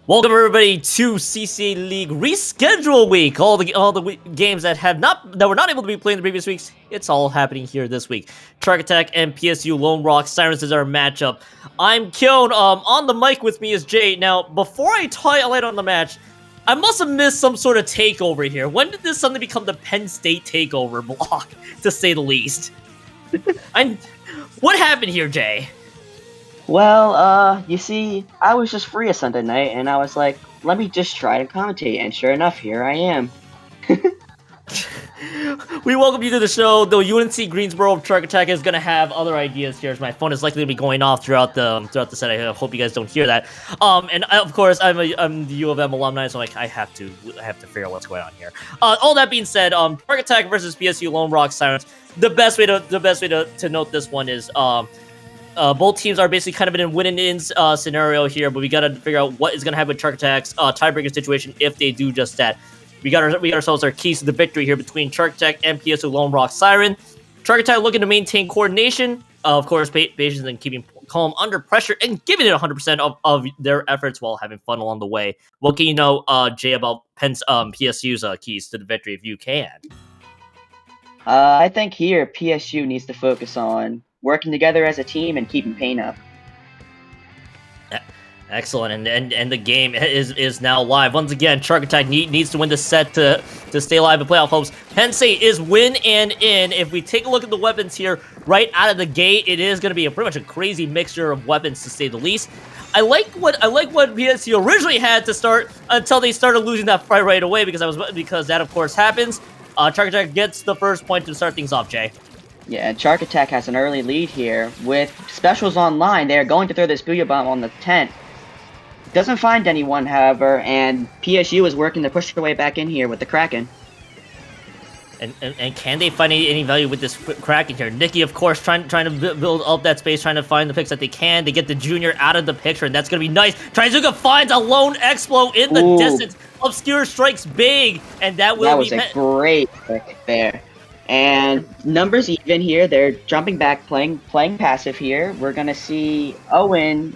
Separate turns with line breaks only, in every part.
Welcome everybody to CCA League reschedule week. All the games that were not able to be played in the previous weeks, it's all happening here this week. Chark Attack and PSU Lone Rock Sirens is our matchup. I'm Kyon. On the mic with me is Jay. Now, before I highlight on the match, I must have missed some sort of takeover here. When did this suddenly become the Penn State takeover block, to say the least? What happened here, Jay?
Well, you see, I was just free a Sunday night, and I was like, let me just try to commentate, and sure enough, here I am.
We welcome you to the show. Though UNC Greensboro Chark Attack is going to have other ideas here, as my phone is likely to be going off throughout the set. I hope you guys don't hear that. And of course, I'm the U of M alumni, so I have to figure out what's going on here. All that being said, Chark Attack versus PSU Lone Rock Sirens. The best way to note this one is both teams are basically kind of in a win-and-ins scenario here, but we got to figure out what is going to happen with Chark Attack's tiebreaker situation if they do just that. We got ourselves our keys to the victory here between Chark Attack and PSU Lone Rock Siren. Chark Attack looking to maintain coordination, of course, patience and keeping calm under pressure and giving it 100% of their efforts while having fun along the way. What can you know, Jay, about PSU's keys to the victory if you can?
I think here PSU needs to focus on working together as a team and keeping pain up.
Excellent, and the game is now live. Once again, Chark Attack needs to win the set to stay alive in playoff hopes. Penn State is win and in. If we take a look at the weapons here, right out of the gate, it is going to be pretty much a crazy mixture of weapons, to say the least. I like what PSU originally had to start until they started losing that fight right away, because that of course happens. Chark Attack gets the first point to start things off, Jay.
Yeah, Chark Attack has an early lead here. With specials online, they are going to throw this Booyah Bomb on the tent. Doesn't find anyone, however, and PSU is working to push their way back in here with the Kraken.
And can they find any value with this Kraken here? Nikki, of course, trying to build up that space, trying to find the picks that they can. They get the junior out of the picture, and that's going to be nice. Trizuka finds a lone Explo in the distance. Obscure strikes big, and that was
a great pick there. And numbers even here. They're jumping back, playing passive here. We're going to see Owen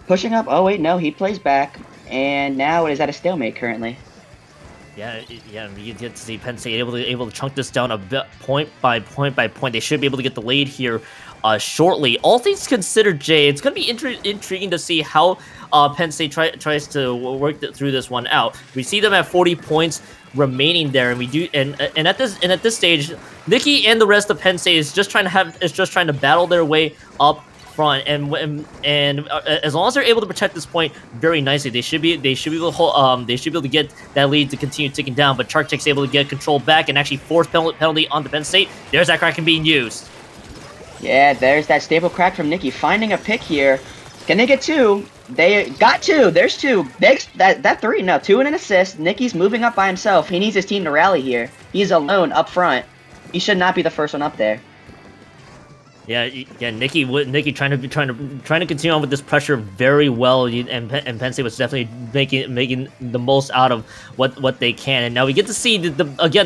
pushing up. Oh, wait, no, he plays back. And now it is at a stalemate currently.
Yeah, you get to see Penn State able to chunk this down a bit, point by point. They should be able to get the lead here shortly. All things considered, Jay, it's going to be intriguing to see how Penn State tries to work through this one out. We see them at 40 points remaining there, and we do and at this stage, Nikki and the rest of Penn State is just trying to battle their way up front, and as long as they're able to protect this point very nicely, they should be able to get that lead to continue ticking down. But Chark Attack's able to get control back and actually force penalty onto Penn State. There's that Kraken being used.
Yeah, there's that stable crack from Nikki finding a pick here. Can they get two? They got two. There's two. That three. No, two and an assist. Nikki's moving up by himself. He needs his team to rally here. He's alone up front. He should not be the first one up there.
Yeah. Nikki trying to continue on with this pressure very well, and Penn State was definitely making the most out of what they can. And now we get to see the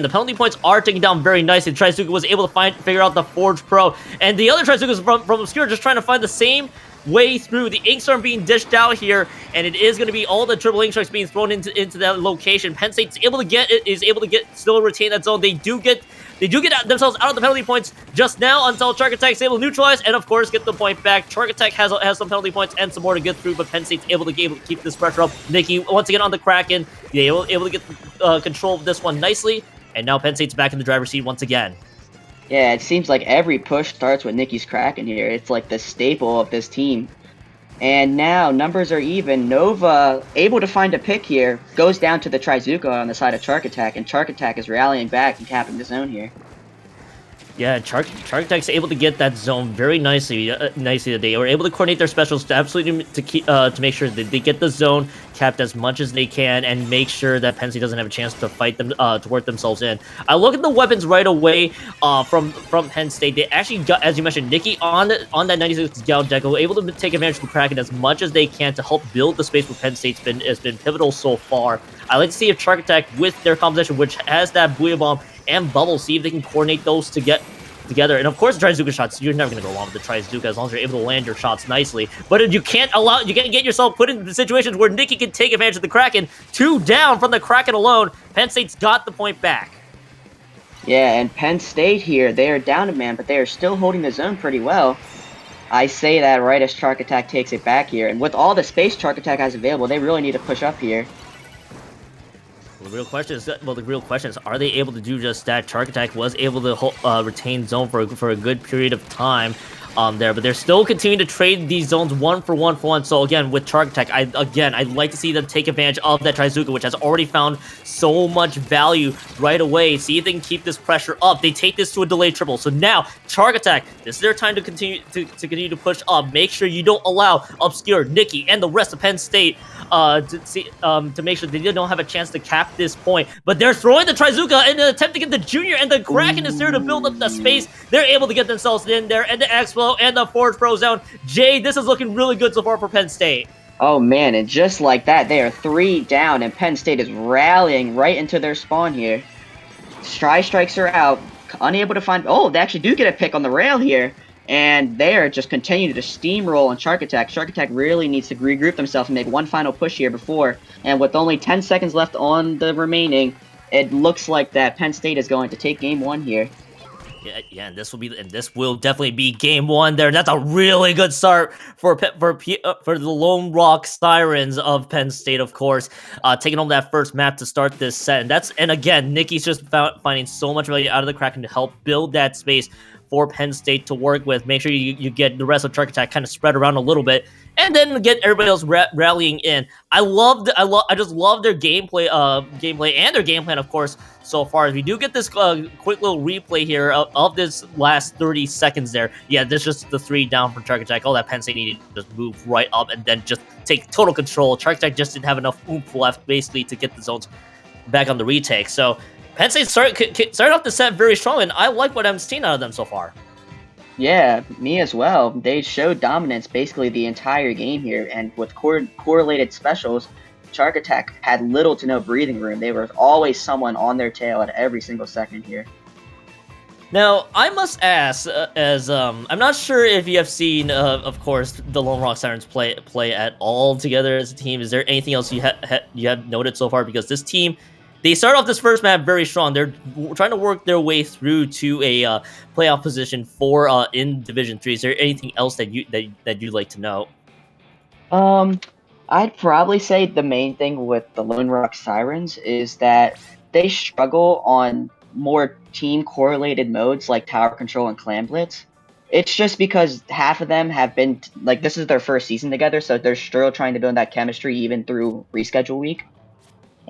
penalty points are taken down very nicely. Trizuka was able to figure out the Forge Pro, and the other Trizukas from Obscure just trying to find the same way through. The Ink Storm being dished out here, and it is going to be all the triple Ink Strikes being thrown into that location. Penn State's able to still retain that zone. They do get themselves out of the penalty points just now until Chark Attack's able to neutralize and, of course, get the point back. Chark Attack has some penalty points and some more to get through, but Penn State's able to keep this pressure up. Nikki, once again, on the Kraken, able to get control of this one nicely, and now Penn State's back in the driver's seat once again.
Yeah, it seems like every push starts with Nikki's Kraken here. It's like the staple of this team. And now numbers are even. Nova, able to find a pick here, goes down to the Trizuka on the side of Chark Attack, and Chark Attack is rallying back and capping the zone here.
Yeah, Chark Attack's able to get that zone very nicely. They were able to coordinate their specials to make sure that they get the zone capped as much as they can and make sure that Penn State doesn't have a chance to fight them to work themselves in. I look at the weapons right away from Penn State. They actually got, as you mentioned, Nikki on that 96 Gal Deco, able to take advantage of the Kraken as much as they can to help build the space where Penn State's has been pivotal so far. I like to see if Chark Attack with their composition, which has that Booyah Bomb and Bubble, see if they can coordinate those to get together. And of course, the Trizuka shots, you're never going to go wrong with the Trizuka as long as you're able to land your shots nicely. But you can't get yourself put into situations where Nikki can take advantage of the Kraken. 2 down from the Kraken alone. Penn State's got the point back.
Yeah, and Penn State here, they are down a man, but they are still holding the zone pretty well. I say that right as Chark Attack takes it back here. And with all the space Chark Attack has available, they really need to push up here.
The real question is, are they able to do just that? Chark Attack was able to retain zone for a good period of time there, but they're still continuing to trade these zones one for one. So again, with Chark Attack, I'd like to see them take advantage of that Trizuka, which has already found so much value right away. See if they can keep this pressure up. They take this to a delayed triple. So now, Chark Attack, this is their time to continue to push up. Make sure you don't allow Obscure, Nikki, and the rest of Penn State to make sure they don't have a chance to cap this point. But they're throwing the Trizuka in an attempt to get the Junior, and the Kraken is there to build up the space. They're able to get themselves in there, and the Expo and the Forge Pro Zone. Jay, this is looking really good so far for Penn State.
Oh man, and just like that, they are 3 down, and Penn State is rallying right into their spawn here. Strikes are out, unable to find... Oh, they actually do get a pick on the rail here. And they are just continuing to steamroll on Chark Attack. Chark Attack really needs to regroup themselves and make one final push here before. And with only 10 seconds left on the remaining, it looks like that Penn State is going to take game 1 here.
Yeah, and this will definitely be game 1 there. That's a really good start for the Lone Rock Sirens of Penn State, of course, taking home that first map to start this set. And again, Nikki's just finding so much value out of the Kraken to help build that space for Penn State to work with. Make sure you get the rest of Chark Attack kind of spread around a little bit, and then get everybody else rallying in. I just love their gameplay and their game plan, of course, so far. As we do get this quick little replay here of this last 30 seconds there. Yeah, this is just the 3 down from Chark Attack. All that Penn State needed to just move right up and then just take total control. Chark Attack just didn't have enough oomph left, basically, to get the zones back on the retake. So Penn State started off the set very strong, and I like what I'm seeing out of them so far.
Yeah, me as well. They showed dominance basically the entire game here, and with correlated specials, Chark Attack had little to no breathing room. They were always someone on their tail at every single second here.
Now, I must ask, I'm not sure if you have seen, of course, the Lone Rock Sirens play at all together as a team. Is there anything else you have noted so far? Because this team, they start off this first map very strong. They're trying to work their way through to a playoff position for in Division 3. Is there anything else that you'd like to know?
I'd probably say the main thing with the Lone Rock Sirens is that they struggle on more team correlated modes like Tower Control and Clan Blitz. It's just because half of them have been, like, this is their first season together, so they're still trying to build that chemistry even through reschedule week.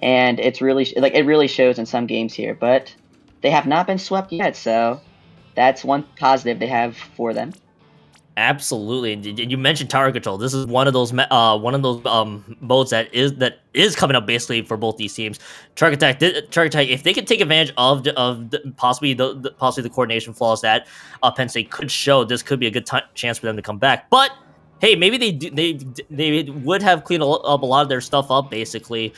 And it's really, it really shows in some games here, but they have not been swept yet, so that's one positive they have for them.
Absolutely, and you mentioned Tower Control. This is one of those modes that is coming up basically for both these teams. Chark Attack, if they could take advantage of possibly the coordination flaws that Penn State could show, this could be a good chance for them to come back. But hey, maybe they would have cleaned up a lot of their stuff up basically.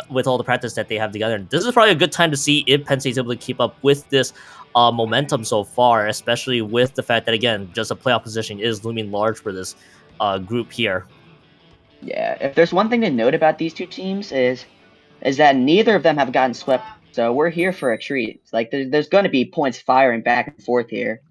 With all the practice that they have together. And this is probably a good time to see if Penn State's able to keep up with this momentum so far, especially with the fact that, again, just a playoff position is looming large for this group here.
Yeah, if there's one thing to note about these two teams is that neither of them have gotten swept, so we're here for a treat. Like, there's going to be points firing back and forth here.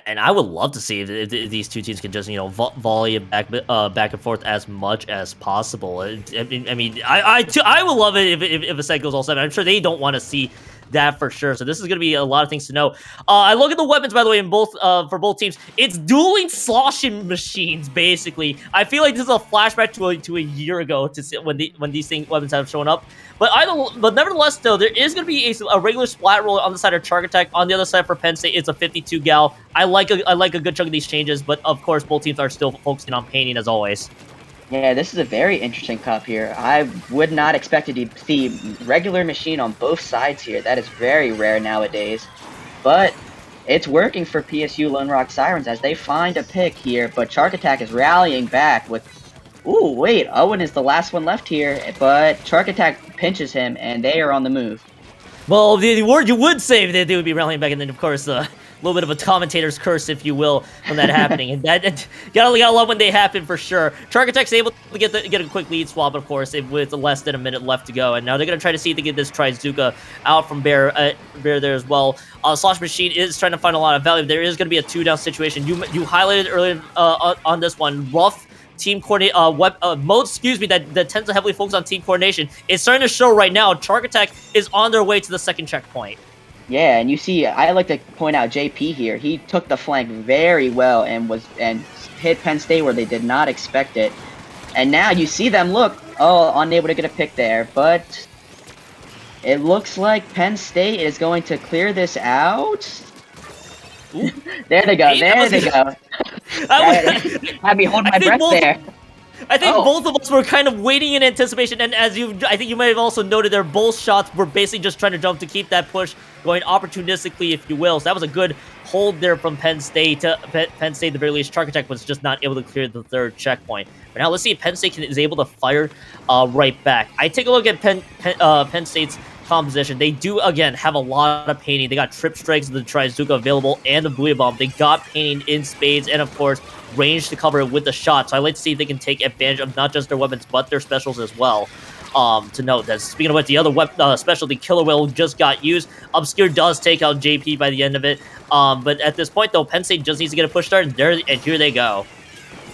And I would love to see if these two teams can just, volley it back and forth as much as possible. I would love it if a set goes all 7. I'm sure they don't want to see that for sure. So this is going to be a lot of things to know. I look at the weapons, by the way, in both for both teams. It's dueling sloshing machines, basically. I feel like this is a flashback to a year ago when these weapons have shown up. But nevertheless, though, there is going to be a regular splat roller on the side of Chark Attack. On the other side for Penn State, it's a 52 gal. I like a good chunk of these changes, but of course, both teams are still focusing on painting as always.
Yeah, this is a very interesting cup here. I would not expect to see regular machine on both sides here. That is very rare nowadays. But it's working for PSU Lone Rock Sirens as they find a pick here. But Chark Attack is rallying back with... Ooh, wait, Owen is the last one left here. But Chark Attack pinches him, and they are on the move.
Well, the word you would say that they would be rallying back, and then of course a little bit of a commentator's curse, if you will, when that happening. And that gotta love when they happen for sure. Chark Attack's able to get a quick lead swap, of course, with less than a minute left to go, and now they're gonna try to see if they get this Trizuka out from Bear there as well. Slosh Machine is trying to find a lot of value. There is gonna be a 2-down situation. You highlighted earlier on this one, rough team coordinate mode, that tends to heavily focus on team coordination. It's starting to show right now. Chark Attack is on their way to the second checkpoint.
Yeah, and you see, I like to point out JP here. He took the flank very well and hit Penn State where they did not expect it. And now you see them unable to get a pick there, but it looks like Penn State is going to clear this out. There they go. There they go. Had me hold my breath there.
I think both of us were kind of waiting in anticipation, and I think you might have also noted there, both shots were basically just trying to jump to keep that push going opportunistically, if you will. So that was a good hold there from Penn State. Penn State, at the very least, Chark Attack was just not able to clear the third checkpoint. But now let's see if Penn State is able to fire right back. I take a look at Penn State's composition. They do, again, have a lot of painting. They got Trip Strikes, the Trizuka available, and the Booyah Bomb. They got painting in spades, and of course, range to cover with the shot. So I like to see if they can take advantage of not just their weapons, but their specials as well. To note that, speaking of what, the other specialty, Killer Whale, just got used. Obscure does take out JP by the end of it. But at this point, though, Penn State just needs to get a push start, and here they go.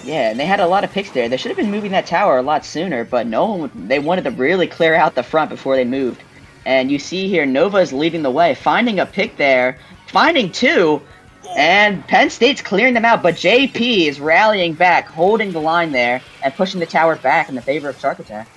Yeah, and they had a lot of picks there. They should have been moving that tower a lot sooner, but they wanted to really clear out the front before they moved. And you see here, Nova is leading the way, finding a pick there, finding two, and Penn State's clearing them out, but JP is rallying back, holding the line there, and pushing the tower back in the favor of Chark Attack.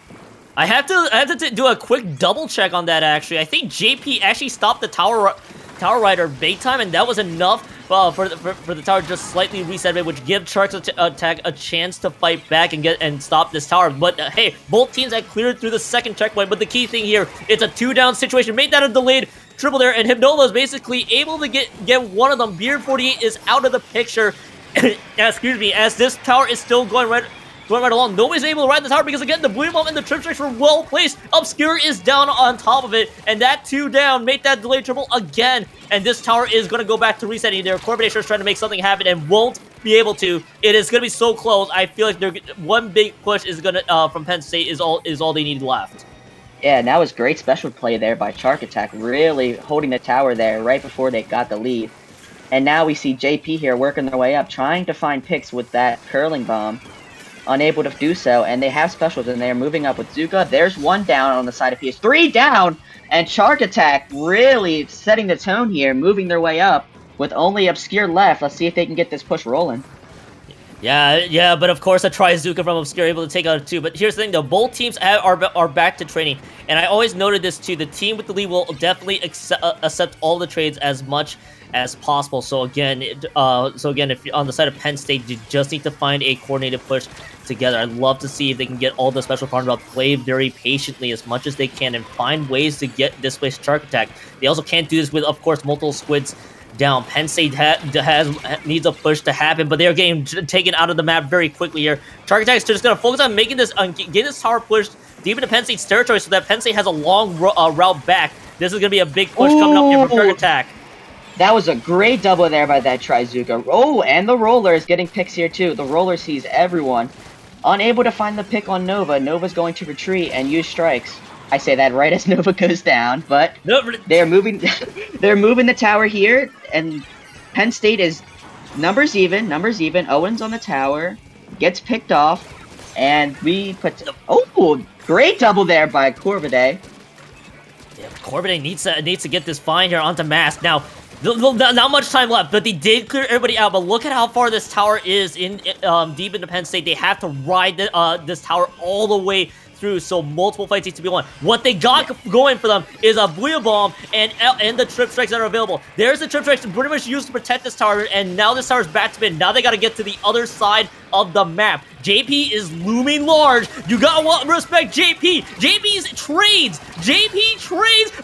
I have to do a quick double check on that, actually. I think JP actually stopped the Tower Rider big time, and that was enough for the tower just slightly reset it, which gives Chark Attack a chance to fight back and stop this tower. But hey, both teams had cleared through the second checkpoint, but the key thing here, it's a 2-down situation. Made that a delayed triple there, and Hypnova is basically able to get one of them. Beard 48 is out of the picture. Excuse me, as this tower is still going right along. Nobody's able to ride the tower because, again, the Booyah Bomb and the Trip Strikes were well placed. Obscure is down on top of it, and that 2 down made that delayed triple again. And this tower is going to go back to resetting there. Corbinator is trying to make something happen and won't be able to. It is going to be so close. I feel like one big push is going to from Penn State is all they need left.
Yeah, and that was great special play there by Chark Attack, really holding the tower there right before they got the lead. And now we see JP here working their way up, trying to find picks with that curling bomb. Unable to do so, and they have specials, and they are moving up with Zuka. There's 1 down on the side of PS. 3 down, and Chark Attack really setting the tone here, moving their way up with only Obscure left. Let's see if they can get this push rolling.
Yeah, but of course a Trizuka from Obscure able to take out 2. But here's the thing, though, both teams are back to training, and I always noted this too. The team with the lead will definitely accept all the trades as much as possible. So again, if you're on the side of Penn State, you just need to find a coordinated push together. I'd love to see if they can get all the special farm routes, play very patiently as much as they can, and find ways to get displaced Chark Attack. They also can't do this with, of course, multiple squids down. Penn State needs a push to happen, but they're getting taken out of the map very quickly here. Chark Attack is just going to focus on getting this tower pushed deep into Penn State's territory so that Penn State has a long route back. This is going to be a big push coming up here from Chark Attack.
That was a great double there by that Trizuka. Oh, and the Roller is getting picks here too. The Roller sees everyone. Unable to find the pick on Nova. Nova's going to retreat and use strikes. I say that right as Nova goes down, but they're moving the tower here, and Penn State is numbers even. Owens on the tower, gets picked off, and we put... Oh, great double there by Corvidae.
Yeah, Corvidae needs to get this fine here onto Mask. Now, not much time left, but they did clear everybody out. But look at how far this tower is deep into Penn State. They have to ride this tower all the way through, so multiple fights need to be won. What they got going for them is a Booyah Bomb and the Trip Strikes that are available. There's the Trip Strikes pretty much used to protect this tower, and now this tower's back to mid. Now they got to get to the other side of the map. JP is looming large. You gotta respect JP. JP trades,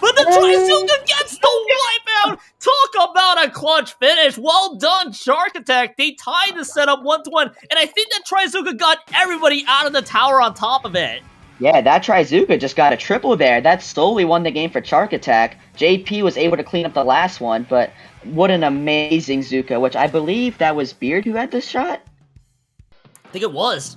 but the Trizuka gets the wipeout. Talk about a clutch finish. Well done, Chark Attack. They tied the setup 1-1, and I think that Trizuka got everybody out of the tower on top of it.
Yeah, that Trizuka just got a triple there. That solely won the game for Chark Attack. JP was able to clean up the last one, but what an amazing Zuka, which I believe that was Beard who had this shot?
I think it was.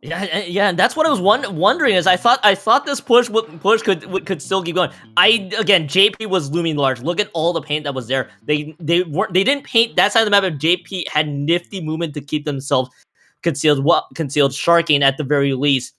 Yeah, and that's what I was wondering. Is I thought this push could still keep going. Again, JP was looming large. Look at all the paint that was there. They didn't paint that side of the map, but JP had nifty movement to keep themselves concealed, sharking at the very least.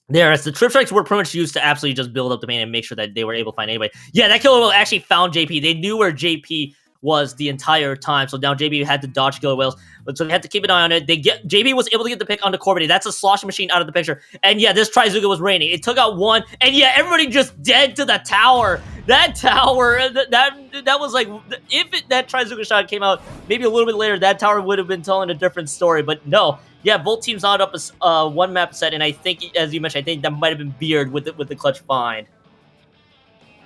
There, as the trip strikes were pretty much used to absolutely just build up the main and make sure that they were able to find anybody. Yeah, that killer whale actually found JP. They knew where JP was the entire time, so now JP had to dodge killer whales, but so they had to keep an eye on it. JP was able to get the pick onto Corby. That's a sloshing machine out of the picture, and yeah, this Trizuka was raining. It took out one, and yeah, everybody just dead to the tower. That tower, that was like, if that Trizuka shot came out maybe a little bit later, that tower would have been telling a different story, but no. Yeah, both teams knotted up a one map set, and I think, as you mentioned, I think that might have been Beard with the clutch find.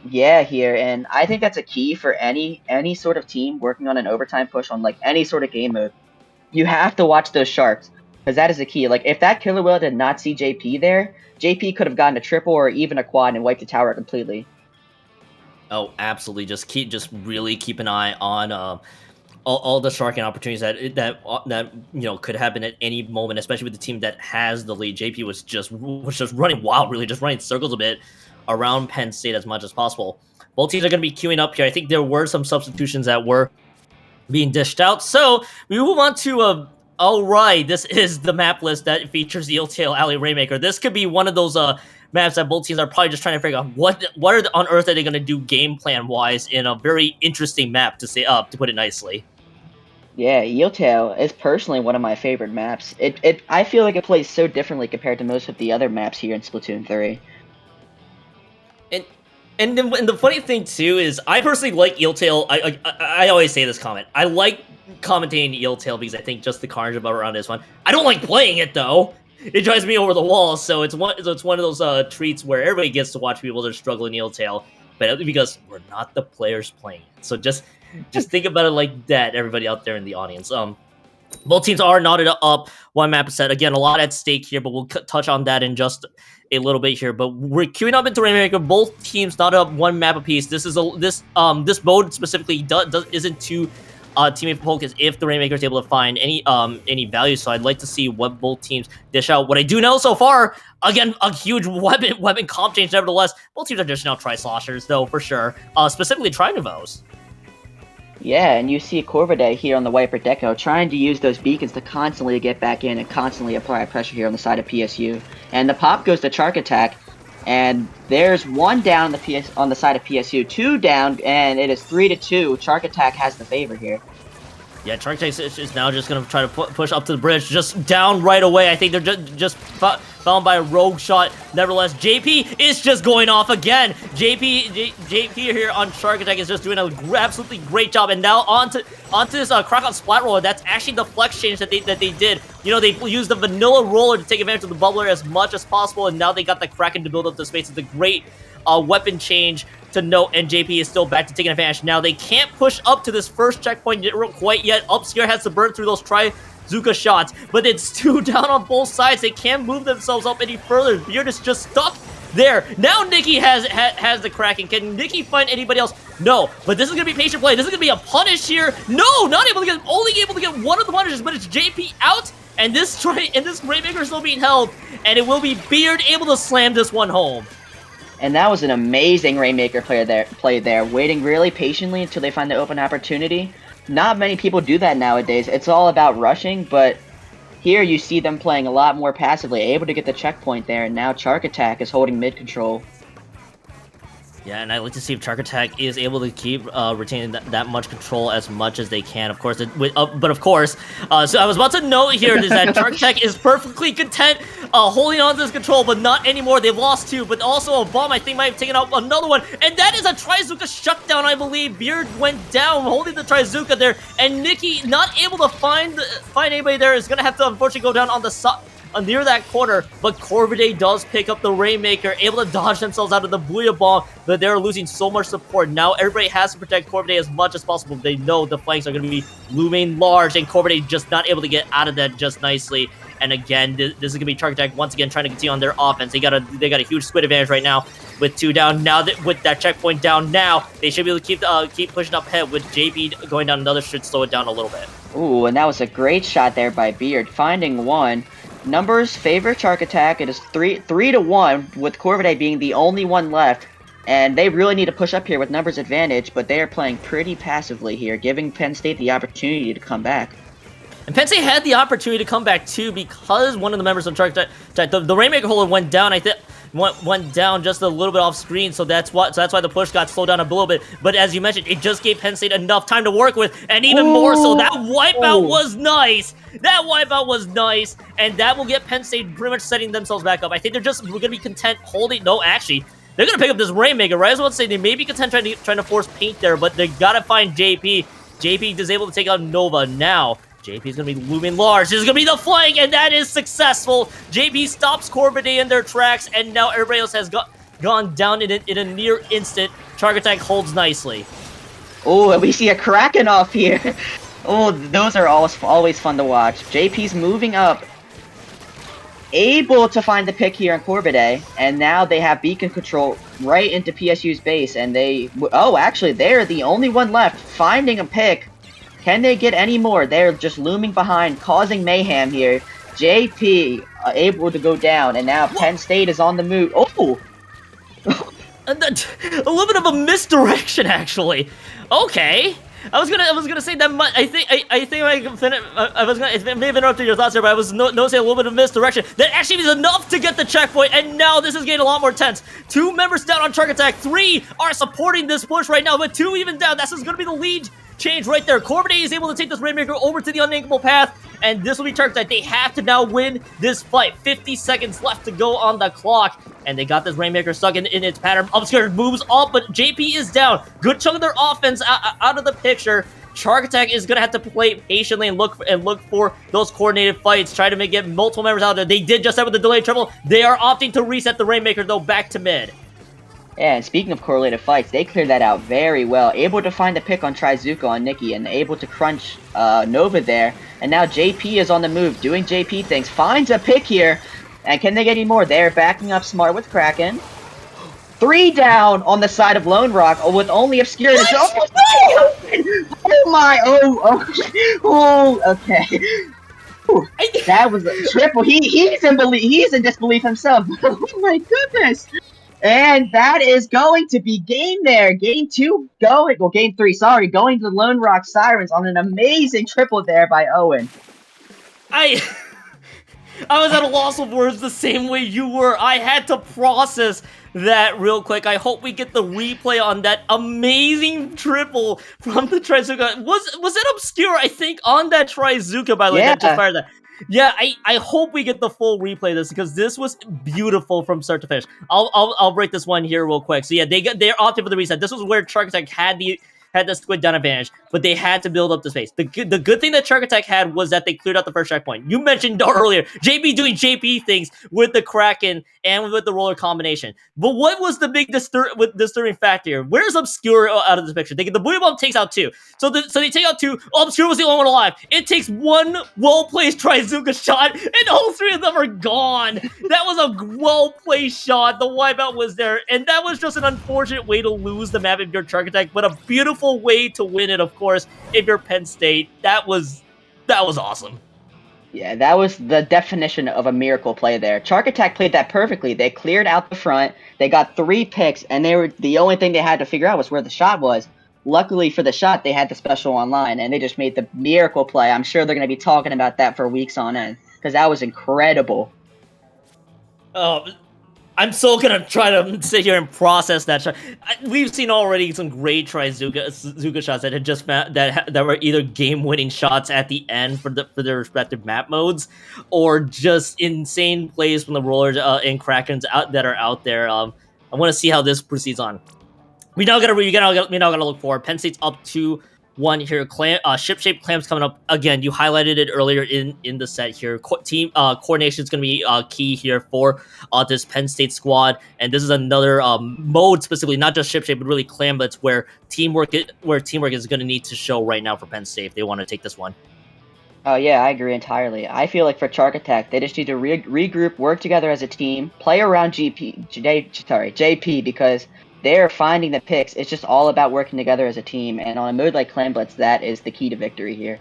Yeah, here, and I think that's a key for any sort of team working on an overtime push on like any sort of game mode. You have to watch those sharks, because that is the key. Like, if that killer whale did not see JP there, JP could have gotten a triple or even a quad and wiped the tower completely.
Oh, absolutely. Just really keep an eye on all the sharking opportunities that could happen at any moment, especially with the team that has the lead. JP was just running wild, really just running circles a bit around Penn State as much as possible. Both teams are going to be queuing up here. I think there were some substitutions that were being dished out, so we move on to all right, this is the map list that features the Eeltail Alley Rainmaker. This could be one of those maps that both teams are probably just trying to figure out what on earth are they going to do game plan wise in a very interesting map, to put it nicely.
Yeah, Eeltail is personally one of my favorite maps. I feel like it plays so differently compared to most of the other maps here in Splatoon 3.
And the funny thing too is, I personally like Eeltail. I always say this comment. I like commentating Eeltail because I think just the carnage above around is fun. I don't like playing it though. It drives me over the wall. So it's one of those treats where everybody gets to watch people that are struggling Eeltail, but because we're not the players playing it. So just think about it like that, everybody out there in the audience. Both teams are knotted up one map set. Again, a lot at stake here, but we'll touch on that in just a little bit here. But we're queuing up into Rainmaker. Both teams knotted up one map apiece. This mode specifically isn't too teammate focus if the Rainmaker is able to find any value. So I'd like to see what both teams dish out. What I do know so far, again, a huge weapon comp change. Nevertheless, both teams are dishing out Tri-Sloshers though, for sure. Specifically Tri-Nuvos.
Yeah, and you see Corvidae here on the Viper Deco trying to use those beacons to constantly get back in and constantly apply pressure here on the side of PSU. And the pop goes to Chark Attack, and there's one down on the side of PSU, two down, and it is 3-2. Chark Attack has the favor here.
Yeah, Chark Attack is now just going to try to push up to the bridge, just down right away. I think they're just found by a rogue shot. Nevertheless, JP is just going off again. JP here on Chark Attack is just doing an absolutely great job. And now onto this Krakow Splat Roller. That's actually the flex change that they did. You know, they used the vanilla roller to take advantage of the bubbler as much as possible, and now they got the Kraken to build up the space. It's a great weapon change to note, and JP is still back to taking advantage. Now, they can't push up to this first checkpoint quite yet. Upscare has to burn through those Trizuka shots, but it's two down on both sides. They can't move themselves up any further. Beard is just stuck there. Now Nikki has the Kraken. Can Nikki find anybody else? No, but this is going to be patient play. This is going to be a punish here. No, not able to get, only able to get one of the punishes, but it's JP out, and this Rainmaker is still being held, and it will be Beard able to slam this one home.
And that was an amazing Rainmaker play there, waiting really patiently until they find the open opportunity. Not many people do that nowadays. It's all about rushing, but here you see them playing a lot more passively, able to get the checkpoint there, and now Chark Attack is holding mid control.
Yeah, and I'd like to see if Chark Attack is able to keep retaining that much control as much as they can. Of course, but of course, so I was about to note here is that Chark Attack is perfectly content holding on to this control, but not anymore. They've lost two, but also a bomb I think might have taken out another one, and that is a Trizuka shutdown, I believe. Beard went down holding the Trizuka there, and Nikki not able to find anybody there, is gonna have to unfortunately go down on the side. Near that corner, but Corvidae does pick up the Rainmaker, able to dodge themselves out of the Booyah Bomb, but they're losing so much support. Now everybody has to protect Corvidae as much as possible. They know the flanks are going to be looming large, and Corvidae just not able to get out of that just nicely. And again, this is gonna be Chark Attack once again trying to continue on their offense. They got a huge squid advantage right now with 2 down. Now that with that checkpoint down, now they should be able to keep pushing up ahead. With JP going down another should slow it down a little bit.
Ooh, and that was a great shot there by Beard, finding one. Numbers favor Chark Attack. It is 3-1, with Corvidae being the only one left. And they really need to push up here with numbers advantage, but they are playing pretty passively here, giving Penn State the opportunity to come back.
And Penn State had the opportunity to come back too because one of the members of Chark Attack, the Rainmaker holder went down. I think went down just a little bit off screen, so that's why the push got slowed down a little bit. But as you mentioned, it just gave Penn State enough time to work with, and even more so, that wipeout was nice. That wipeout was nice, and that will get Penn State pretty much setting themselves back up. I think we're gonna be content holding. No, actually, they're gonna pick up this Rainmaker, right? I was about to say they may be content trying to force paint there, but they gotta find JP. JP is able to take out Nova now. JP is going to be looming large. This is going to be the flank, and that is successful. JP stops Corvidae in their tracks, and now everybody else has gone down in a near instant. Chark Attack holds nicely.
Oh, and we see a Kraken off here. Oh, those are always fun to watch. JP's moving up. Able to find the pick here on Corvidae, and now they have beacon control right into PSU's base, and actually, they're the only one left, finding a pick. Can they get any more? They're just looming behind, causing mayhem here. JP able to go down, and now Penn State is on the move. Oh!
A little bit of a misdirection, actually. Okay. I was gonna say that much. It may have interrupted your thoughts there, but I was noticing a little bit of misdirection. That actually is enough to get the checkpoint, and now this is getting a lot more tense. 2 members down on Chark Attack. 3 are supporting this push right now, but 2 even down. This is gonna be the lead change right there. Corvidae is able to take this Rainmaker over to the unnameable path, and this will be Chark Attack. They have to now win this fight. 50 seconds left to go on the clock, and they got this Rainmaker stuck in its pattern. Obscure moves up, but JP is down. Good chunk of their offense out of the picture. Chark Attack is gonna have to play patiently and look for those coordinated fights. Try to get multiple members out there. They did just that with the delayed triple. They are opting to reset the Rainmaker though back to mid.
Yeah, and speaking of correlated fights, they cleared that out very well. Able to find a pick on Trizuka on Nikki, and able to crunch Nova there. And now JP is on the move, doing JP things. Finds a pick here. And can they get any more? They're backing up smart with Kraken. 3 down on the side of Lone Rock, with only Obscure. Oh my! Oh, okay. Ooh, that was a triple. He's in disbelief himself. Oh my goodness! And that is going to be game there. Game 2 going. Well, game 3. Sorry, going to Lone Rock Sirens on an amazing triple there by Owen.
I was at a loss of words the same way you were. I had to process that real quick. I hope we get the replay on that amazing triple from the Trizuka. Was it Obscure, I think, on that Trizuka, by the way, that just fired that. Yeah, I hope we get the full replay of this, because this was beautiful from start to finish. I'll break this one here real quick. So yeah, they're opting for the reset. This was where Chark Attack had the squid down advantage, but they had to build up the space. The good thing that Chark Attack had was that they cleared out the first checkpoint. You mentioned earlier, JP doing JP things with the Kraken and with the roller combination. But what was the big disturbing factor here? Where's Obscure out of this picture? The Booyah Bomb takes out 2. So they take out 2. Obscure was the only one alive. It takes 1 well-placed Trizuka shot, and all 3 of them are gone. That was a well-placed shot. The wipeout was there, and that was just an unfortunate way to lose the map if you're Chark Attack, but a beautiful way to win it, of course, if you're Penn State. That was awesome.
Yeah, that was the definition of a miracle play there. Chark Attack played that perfectly. They cleared out the front. They got 3 picks, and the only thing they had to figure out was where the shot was. Luckily for the shot, they had the special online, and they just made the miracle play. I'm sure they're going to be talking about that for weeks on end, because that was incredible.
I'm still gonna try to sit here and process that shot. We've seen already some great Trizuka shots that had just that were either game-winning shots at the end for their respective map modes, or just insane plays from the rollers and Krakens that are out there. I want to see how this proceeds on. We now gotta look forward. Penn State's up 2-1 here. Ship-shaped clams coming up again. You highlighted it earlier in the set here. Team coordination is going to be key here for this Penn State squad, and this is another mode specifically, not just ship shape, but really clamblets, where teamwork is going to need to show right now for Penn State if they want to take this one.
Oh yeah, I agree entirely. I feel like for Chark Attack, they just need to regroup, work together as a team, play around JP, because they're finding the picks. It's just all about working together as a team, and on a mode like Clan Blitz, that is the key to victory here.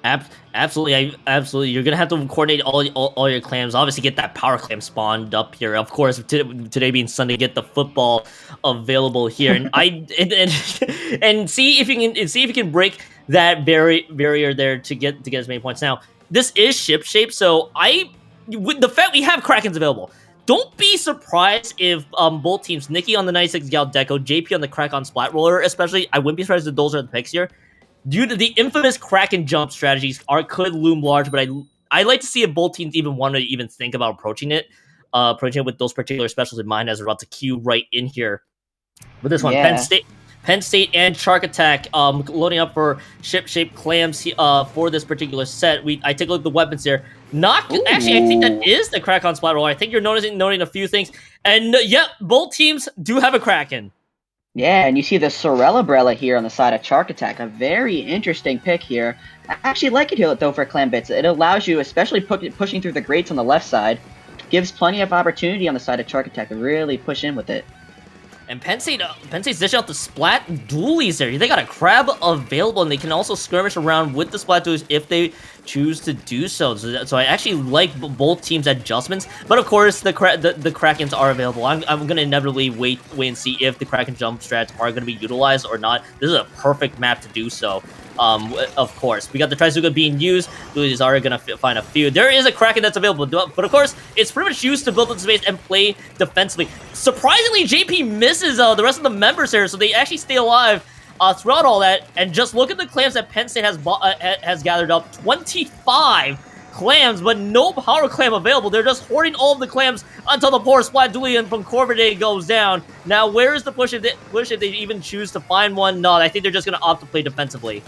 Absolutely, absolutely. You're gonna have to coordinate all your clams. Obviously, get that power clam spawned up here. Of course, today being Sunday, get the football available here, and and see if you can break that barrier there to get as many points. Now, this is ship shape, so with the fact we have Krakens available. Don't be surprised if both teams, Nikki on the 96 Gal Deco, JP on the Krakon Splat Roller, especially. I wouldn't be surprised if those are the picks here due to the infamous Kraken jump strategies could loom large, but I like to see if both teams even want to even think about approaching it with those particular specials in mind as we're about to queue right in here. With this one,
Yeah.
Penn State and Chark Attack loading up for ship-shaped clams for this particular set. I take a look at the weapons here. Actually, I think that is the Krakon Splat Roller. I think you're noting a few things. And yep, both teams do have a Kraken.
Yeah, and you see the Sorella here on the side of Chark Attack. A very interesting pick here. I actually like it here, though, for Clan Bits. It allows you, especially pushing through the grates on the left side, gives plenty of opportunity on the side of Chark Attack to really push in with it.
And Penn State's dishing out the Splat Dualies there. They got a Crab available, and they can also skirmish around with the Splat Dualies if they choose to do so. So I actually like both teams' adjustments. But of course, the Krakens are available. I'm going to inevitably wait and see if the Kraken jump strats are going to be utilized or not. This is a perfect map to do so. Of course, we got the Trizuka being used. Dualies are going to find a few. There is a Kraken that's available, but of course, it's pretty much used to build up space and play defensively. Surprisingly, JP misses the rest of the members here, so they actually stay alive throughout all that. And just look at the clams that Penn State has gathered up. 25 clams, but no power clam available. They're just hoarding all of the clams until the poor Splat Dualian from Corvidae goes down. Now, where is the push if they even choose to find one? No, I think they're just going to opt to play defensively.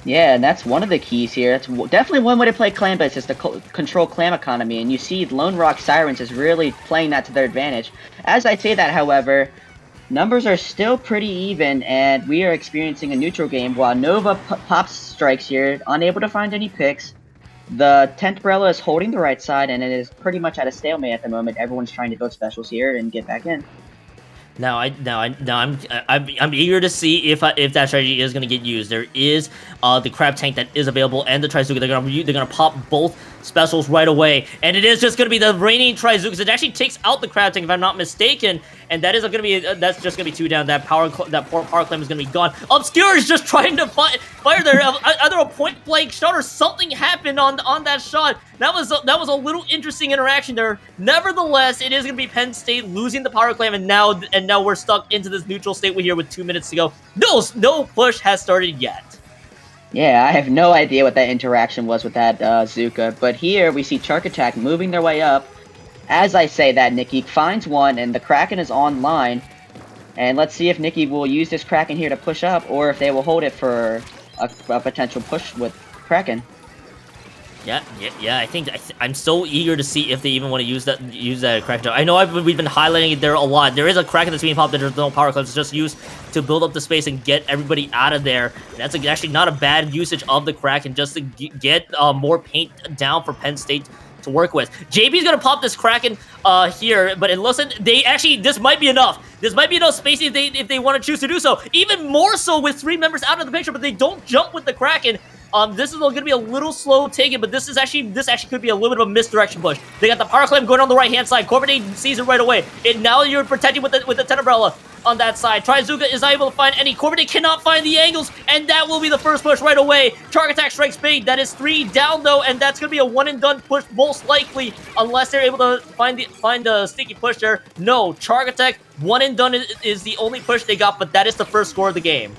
Yeah, and that's one of the keys here. That's definitely one way to play Clan Base is to control clam economy, and you see Lone Rock Sirens is really playing that to their advantage. As I say that, however, numbers are still pretty even, and we are experiencing a neutral game while Nova pops strikes here, unable to find any picks. The 10th Brella is holding the right side, and it is pretty much at a stalemate at the moment. Everyone's trying to build specials here and get back in.
Now I'm eager to see if that strategy is going to get used. There is the crab tank that is available and the Trizuka. They're gonna pop both specials right away, and it is just going to be the reigning Trizuka. It actually takes out the crab tank if I'm not mistaken, and that is going to be that's just going to be 2 down. That power clam is going to be gone. Obscure is just trying to fire there. Either a point blank shot or something happened on that shot. That was a little interesting interaction there. Nevertheless, it is going to be Penn State losing the power clam, and now we're stuck into this neutral state here with 2 minutes to go. No push has started yet.
Yeah, I have no idea what that interaction was with that Zuka, but here we see Chark Attack moving their way up. As I say that, Nikki finds one, and the Kraken is online. And let's see if Nikki will use this Kraken here to push up, or if they will hold it for a potential push with Kraken.
Yeah. I think I'm so eager to see if they even want to use that Kraken. I know we've been highlighting it there a lot. There is a Kraken that's being popped. There's no power clubs. It's just used to build up the space and get everybody out of there. That's actually not a bad usage of the Kraken, just to get more paint down for Penn State to work with. JP's gonna pop this Kraken here, but listen, this might be enough. This might be enough space if they want to choose to do so. Even more so with 3 members out of the picture, but they don't jump with the Kraken. This is going to be a little slow taken, but this actually could be a little bit of a misdirection push. They got the power clam going on the right hand side. Corvidae sees it right away. And now you're protecting with the 10 umbrella on that side. Trizuka is not able to find any. Corvidae cannot find the angles, and that will be the first push right away. Chark Attack strikes bait. That is 3 down though, and that's going to be a one and done push most likely, unless they're able to find the sticky push there. No, Chark Attack one and done is the only push they got, but that is the first score of the game.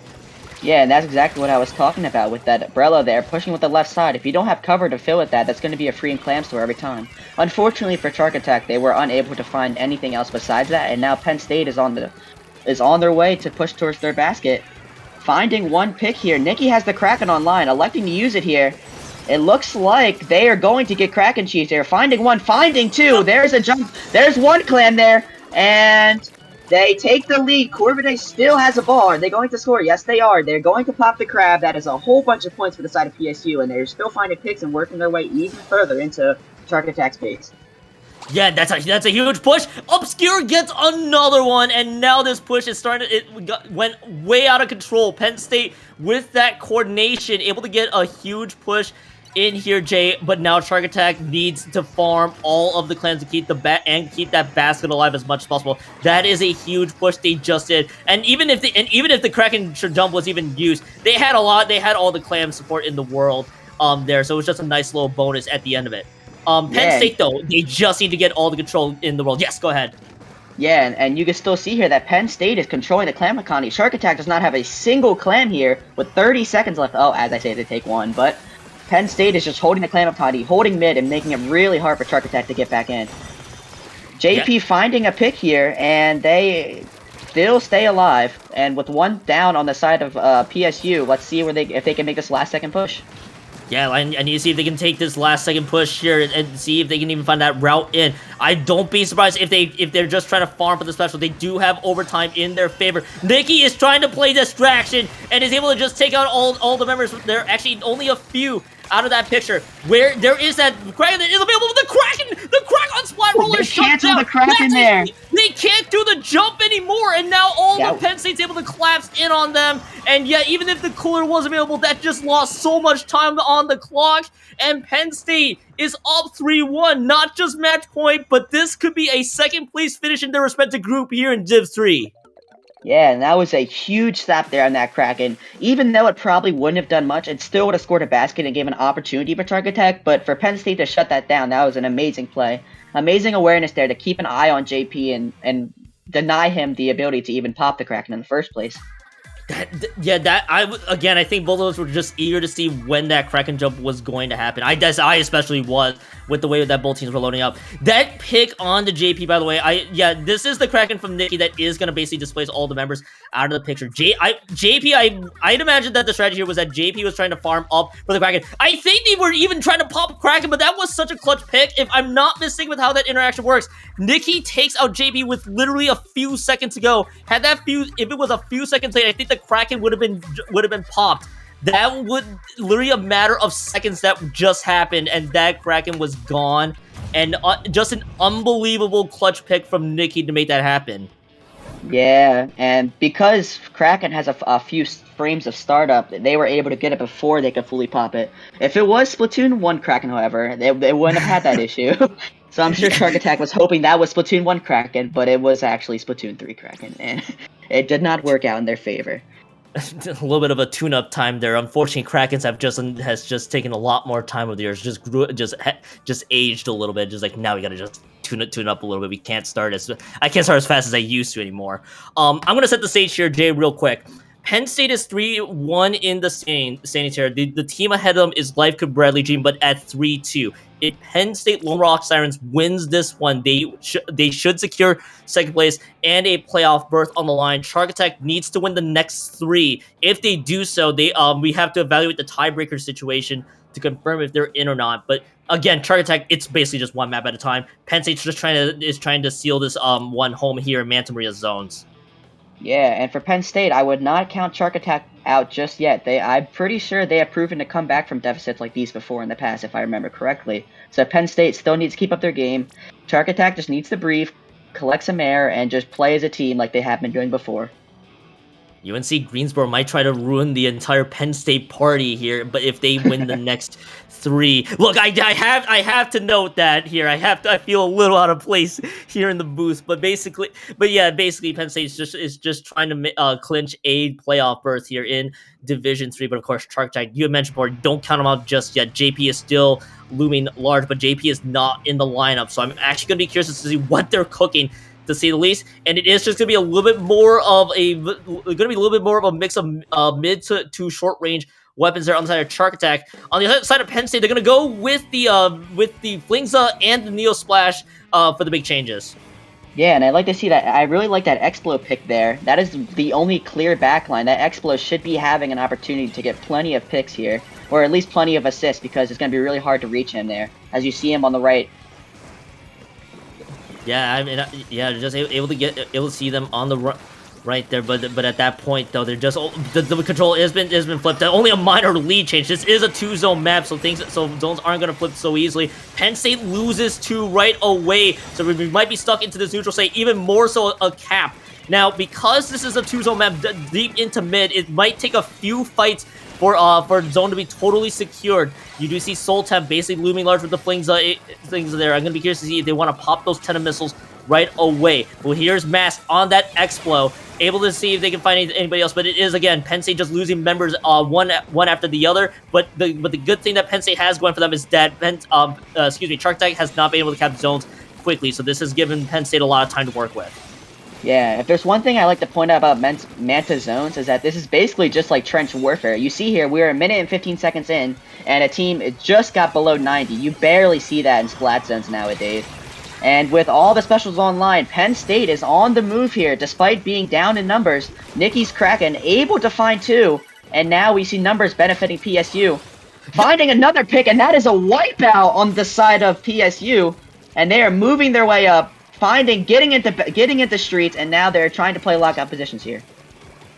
Yeah, and that's exactly what I was talking about with that umbrella there, pushing with the left side. If you don't have cover to fill with that, that's going to be a free and clam store every time. Unfortunately for Chark Attack, they were unable to find anything else besides that, and now Penn State is on their way to push towards their basket. Finding one pick here. Nikki has the Kraken online, electing to use it here. It looks like they are going to get Kraken cheese here. Finding one, finding two. There's a jump. There's one clan there, and They take the lead. Corvidae still has a ball. Are they going to score? Yes, they are. They're going to pop the crab. That is a whole bunch of points for the side of PSU, and they're still finding picks and working their way even further into Chark Attack's base.
Yeah, that's a huge push. Obscure gets another one, and now this push is starting to, went way out of control. Penn State, with that coordination, able to get a huge push in here, Jay, but now Chark Attack needs to farm all of the clans to keep keep that basket alive as much as possible. That is a huge push they just did, and even if the Kraken jump was even used, they had all the clan support in the world there, so it was just a nice little bonus at the end of it. Penn State though, they just need to get all the control in the world. Yes, go ahead.
Yeah, and you can still see here that Penn State is controlling the clan economy. Chark Attack does not have a single clan here with 30 seconds left. Oh, as I say, they take one, but Penn State is just holding the clan economy, holding mid, and making it really hard for Chark Attack to get back in. JP finding a pick here, and they still stay alive. And with one down on the side of PSU, let's see if they can make this last second push.
Yeah, I need to see if they can take this last second push here and see if they can even find that route in. I don't be surprised if they're just trying to farm for the special. They do have overtime in their favor. Nikki is trying to play distraction and is able to just take out all the members. There are actually only a few out of that picture where there is that Kraken that is available. The Kraken Splat Roller shut down.
The Kraken there.
They can't do the jump anymore, and now all the Penn State's able to collapse in on them. And yet, even if the cooler was available, that just lost so much time on the clock. And Penn State is up 3-1, not just match point, but this could be a second place finish in their respective group here in Div 3.
Yeah, and that was a huge stop there on that Kraken. Even though it probably wouldn't have done much, it still would have scored a basket and gave an opportunity for Chark Attack, but for Penn State to shut that down, that was an amazing play. Amazing awareness there to keep an eye on JP and deny him the ability to even pop the Kraken in the first place.
I think both of us were just eager to see when that Kraken jump was going to happen. I especially was, with the way that both teams were loading up. That pick on the JP, by the way, this is the Kraken from Nikki that is going to basically displace all the members out of the picture. I'd imagine that the strategy here was that JP was trying to farm up for the Kraken. I think they were even trying to pop Kraken, but that was such a clutch pick. If I'm not mistaken with how that interaction works, Nikki takes out JP with literally a few seconds to go. If it was a few seconds later, I think the Kraken would have been popped. That would literally a matter of seconds that just happened, and that Kraken was gone. And just an unbelievable clutch pick from Nikki to make that happen.
Yeah, and because Kraken has a few frames of startup, they were able to get it before they could fully pop it. If it was Splatoon 1 Kraken, however, they wouldn't have had that issue. So I'm sure Chark Attack was hoping that was Splatoon 1 Kraken, but it was actually Splatoon 3 Kraken, and it did not work out in their favor.
A little bit of a tune-up time there. Unfortunately, Krakens has just taken a lot more time with yours. Just aged a little bit. Just like now we gotta just tune up a little bit. I can't start as fast as I used to anymore. I'm gonna set the stage here, Jay, real quick. Penn State is 3-1 in the standings here. The team ahead of them is Life Could Bradley Dream, but at 3-2. If Penn State Lone Rock Sirens wins this one, they should secure second place and a playoff berth on the line. Chark Attack needs to win the next 3. If they do so, we have to evaluate the tiebreaker situation to confirm if they're in or not. But again, Chark Attack, it's basically just one map at a time. Penn State's just trying to seal this one home here in Manta Maria zones.
Yeah, and for Penn State, I would not count Chark Attack out just yet. I'm pretty sure they have proven to come back from deficits like these before in the past, if I remember correctly. So Penn State still needs to keep up their game. Chark Attack just needs to breathe, collect some air, and just play as a team like they have been doing before.
UNC Greensboro might try to ruin the entire Penn State party here, but if they win the next 3, look, I have to note that here. I feel a little out of place here in the booth, but basically Penn State is just trying to clinch a playoff berth here in Division 3. But of course, Chark Attack, you had mentioned before, don't count them out just yet. JP is still looming large, but JP is not in the lineup, so I'm actually going to be curious to see what they're cooking, to say the least. And it is just going to be a little bit more of a mix of mid to short range weapons there on the side of Chark Attack. On the other side of Penn State, they're going to go with the Flingza and the Neo Splash for the big changes.
Yeah, and I'd like to see that. I really like that Explo pick there. That is the only clear backline. That Explo should be having an opportunity to get plenty of picks here, or at least plenty of assists, because it's going to be really hard to reach him there, as you see him on the right.
Yeah, I mean, yeah, just able to see them on the right there. But at that point though, they're just the control has been flipped. Only a minor lead change. This is a 2-zone map, so zones aren't gonna flip so easily. Penn State loses 2 right away, so we might be stuck into this neutral state, even more so a cap. Now, because this is a 2-zone map deep into mid, it might take a few fights for zone to be totally secured. You do see Soltemp basically looming large with the things there. I'm gonna be curious to see if they want to pop those 10 missiles right away. Well, here's Mask on that Explo, able to see if they can find anybody else. But it is, again, Penn State just losing members one after the other. But the good thing that Penn State has going for them is that Chark Tech has not been able to cap zones quickly. So this has given Penn State a lot of time to work with.
Yeah, if there's one thing I like to point out about Manta zones is that this is basically just like trench warfare. You see here, we're a minute and 15 seconds in, and a team just got below 90. You barely see that in splat zones nowadays. And with all the specials online, Penn State is on the move here, despite being down in numbers. Nicky's Kraken able to find 2, and now we see numbers benefiting PSU. Finding another pick, and that is a wipeout on the side of PSU, and they are moving their way up. Getting into streets, and now they're trying to play lockout positions here.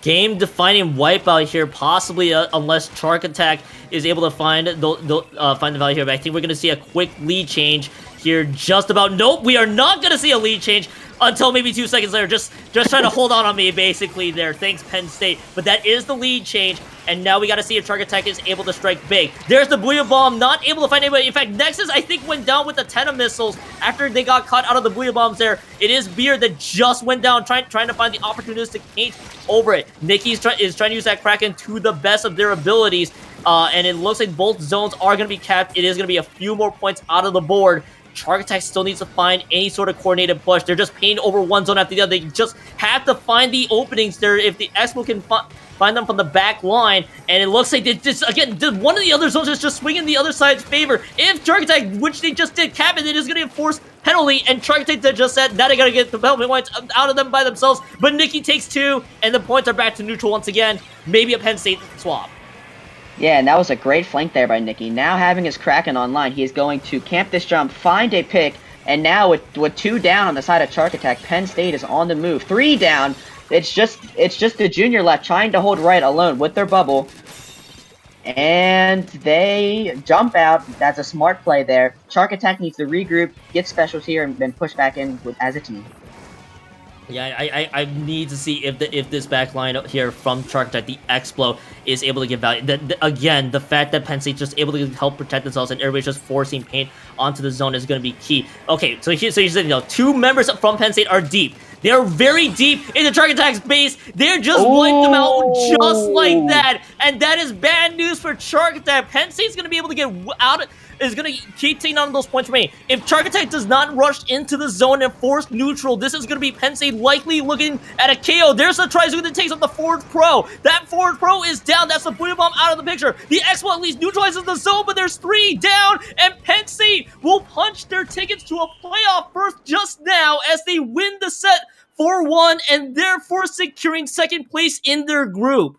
Game-defining wipeout here, possibly unless Chark Attack is able to find the value here. But I think we're going to see a quick lead change here just about. Nope, we are not going to see a lead change until maybe 2 seconds later. Just trying to hold on me, basically, there. Thanks, Penn State. But that is the lead change, and now we got to see if Chark Attack is able to strike big. There's the Booyah Bomb, not able to find anybody. In fact, Nexus, I think, went down with the 10 missiles after they got caught out of the Booyah Bombs there. It is Beer that just went down, trying to find the opportunistic paint over it. Nikki is trying to use that Kraken to the best of their abilities, and it looks like both zones are going to be capped. It is going to be a few more points out of the board. Chark Attack still needs to find any sort of coordinated push. They're just painting over one zone after the other. They just have to find the openings there. If the Expo can find them from the back line, and it looks like they just, again, one of the other zones is just swinging the other side's favor. If Chark Attack, which they just did, cap it, it is going to get forced penalty, and Chark Attack just said, now they got to get the penalty points out of them by themselves, but Nikki takes 2, and the points are back to neutral once again. Maybe a Penn State swap.
Yeah, and that was a great flank there by Nicky. Now having his Kraken online, he is going to camp this jump, find a pick, and now with 2 down on the side of Chark Attack, Penn State is on the move. 3 down. It's just the junior left trying to hold right alone with their bubble. And they jump out. That's a smart play there. Chark Attack needs to regroup, get specials here, and then push back in as a team.
Yeah, I need to see if this back line here from Chark Attack, the Explo, is able to give value. Again, the fact that Penn State's just able to help protect themselves and everybody's just forcing paint onto the zone is going to be key. Okay, so you said, 2 members from Penn State are deep. They're very deep in the Chark Attack's base. They're just wiped them out just like that. And that is bad news for Chark Attack. Penn State's going to be able to get out, is going to keep taking on those points remaining. If Chark Attack does not rush into the zone and force neutral, this is going to be Penn State likely looking at a KO. There's the Trizoom that takes up the Forward Pro. That Forward Pro is down. That's the Booyah Bomb out of the picture. The Expo at least neutralizes the zone, but there's 3 down, and Penn State will punch their tickets to a playoff berth just now as they win the set 4-1 and therefore securing second place in their group.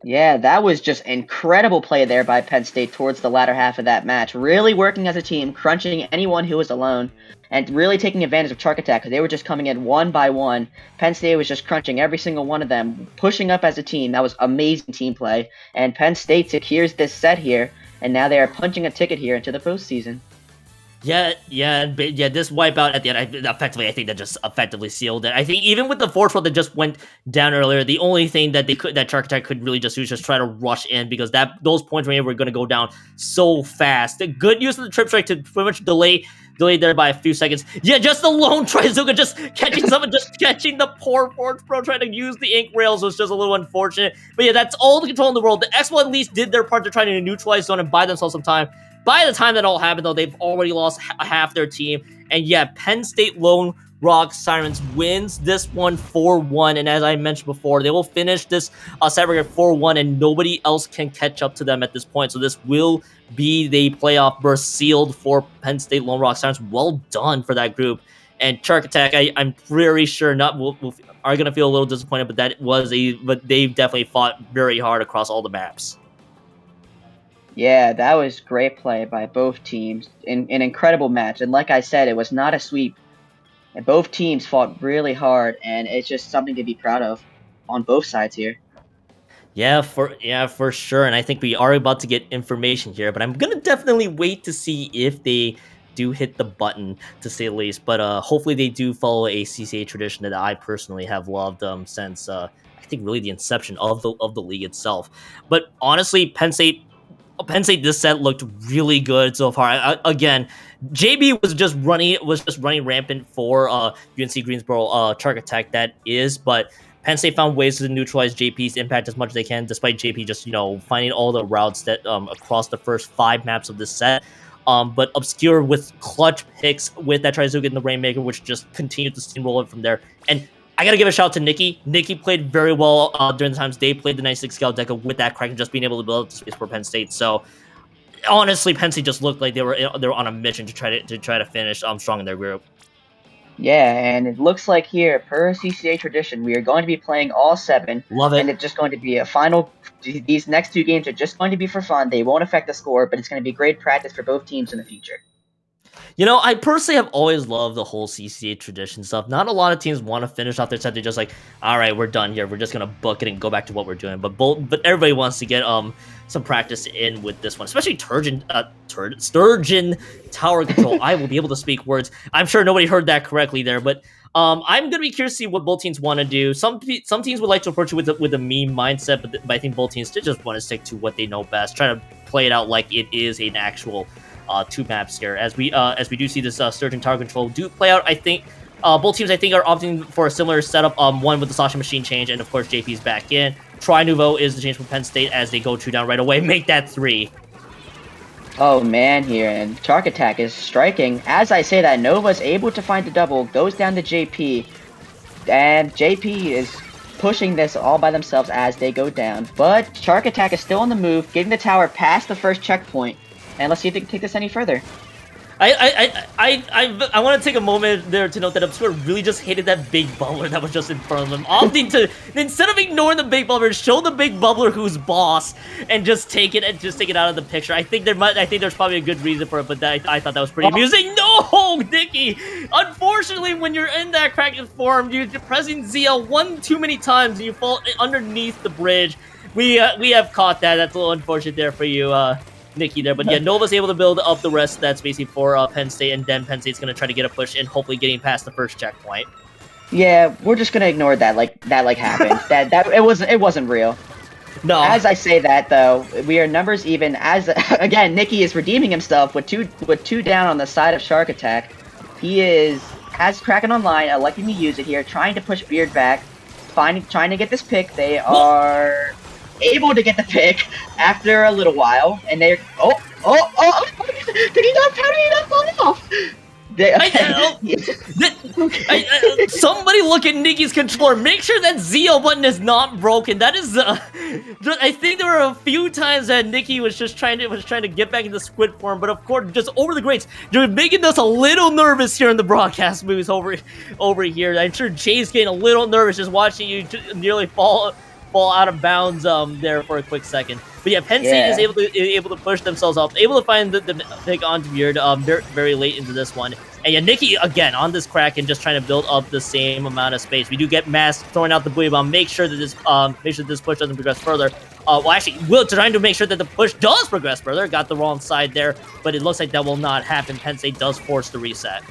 Yeah, that was just incredible play there by Penn State towards the latter half of that match. Really working as a team, crunching anyone who was alone, and really taking advantage of Chark Attack because they were just coming in one by one. Penn State was just crunching every single one of them, pushing up as a team. That was amazing team play. And Penn State secures this set here, and now they are punching a ticket here into the postseason.
Yeah, this wipeout at the end, I think that just effectively sealed it. I think even with the force roll that just went down earlier, the only thing that Chark Attack could really just do is just try to rush in, because those points were going to go down so fast. The good use of the trip strike to pretty much delay there by a few seconds. Yeah, just the lone Trizuka just catching someone, just catching the poor Forge Pro trying to use the ink rails was just a little unfortunate. But yeah, that's all the control in the world. The Expo at least did their part to try to neutralize zone and buy themselves some time. By the time that all happened, though, they've already lost half their team. And yeah, Penn State Lone Rock Sirens wins this one 4-1. And as I mentioned before, they will finish this set record 4-1, and nobody else can catch up to them at this point. So this will be the playoff berth sealed for Penn State Lone Rock Sirens. Well done for that group. And Chark Attack, I'm pretty sure are going to feel a little disappointed, but they definitely fought very hard across all the maps.
Yeah, that was great play by both teams. An incredible match. And like I said, it was not a sweep. And both teams fought really hard, and it's just something to be proud of on both sides here.
For sure. And I think we are about to get information here, but I'm gonna definitely wait to see if they do hit the button, to say the least. But hopefully they do follow a CCA tradition that I personally have loved since I think really the inception of the league itself. But honestly, Penn State this set looked really good so far. Again, JB was just running rampant for UNC Greensboro Chark attack, that is, but Penn State found ways to neutralize JP's impact as much as they can, despite JP just finding all the routes that across the first 5 maps of this set. But Obscure with clutch picks with that Trizuka and the Rainmaker, which just continued to steamroll it from there. And I gotta give a shout out to Nikki. Nikki played very well during the times they played the 96 scale Deca with that crack and just being able to build up the space for Penn State. So honestly, Penn State just looked like they were on a mission to try to finish strong in their group.
Yeah, and it looks like here, per CCA tradition, we are going to be playing all 7.
Love it.
And it's just going to be a final. These next 2 games are just going to be for fun. They won't affect the score, but it's going to be great practice for both teams in the future.
I personally have always loved the whole CCA tradition stuff. Not a lot of teams want to finish off their set. They're just like, all right, we're done here. We're just gonna book it and go back to what we're doing. But everybody wants to get some practice in with this one, especially Sturgeon Tower Control. I will be able to speak words. I'm sure nobody heard that correctly there, but I'm gonna be curious to see what both teams want to do. Some teams would like to approach it with a meme mindset, but I think both teams just want to stick to what they know best, try to play it out like it is an actual 2 maps here. As we do see this Sturgeon Tower Control do play out, I think both teams are opting for a similar setup. One with the Sasha machine change, and of course JP's back in. Tri Nouveau is the change for Penn State as they go 2 down right away, make that 3.
Oh man, here, and Chark attack is striking. As I say that, Nova's able to find the double, goes down to JP, and JP is pushing this all by themselves as they go down. But Chark attack is still on the move, getting the tower past the first checkpoint. And let's see if they can take this any further.
I want to take a moment there to note that Obscure really just hated that big bubbler that was just in front of them, opting to, instead of ignoring the big bubbler, show the big bubbler who's boss and just take it out of the picture. I think there's probably a good reason for it, but I thought that was pretty amusing. No, Nikki! Unfortunately, when you're in that Kraken form, you're pressing ZL one too many times and you fall underneath the bridge. We have caught that. That's a little unfortunate there for you, Nikki there. But yeah, Nova's able to build up the rest of that space for Penn State, and then Penn State's going to try to get a push and hopefully getting past the first checkpoint.
Yeah, we're just going to ignore that like happened. that it wasn't real.
No.
As I say that though, we are numbers even as again Nikki is redeeming himself with two down on the side of Chark attack. He has Kraken online, electing to use it here, trying to push Beard back, trying to get this pick. They are able to get the pick after a little while, and they're did he not fall off?
Somebody look at Nikki's controller. Make sure that ZL button is not broken. That is, I think there were a few times that Nikki was just trying to get back into squid form, but of course, just over the grates, you're making us a little nervous here in the broadcast booth over here. I'm sure Jay's getting a little nervous just watching you nearly fall out of bounds there for a quick second. But yeah, Penn State is able to push themselves up, able to find the pick onto Beard very late into this one. And yeah, Nikki again on this Kraken just trying to build up the same amount of space. We do get Mask throwing out the buoy bomb. Make sure that this push doesn't progress further. Trying to make sure that the push does progress further. Got the wrong side there, but it looks like that will not happen. Penn State does force the reset.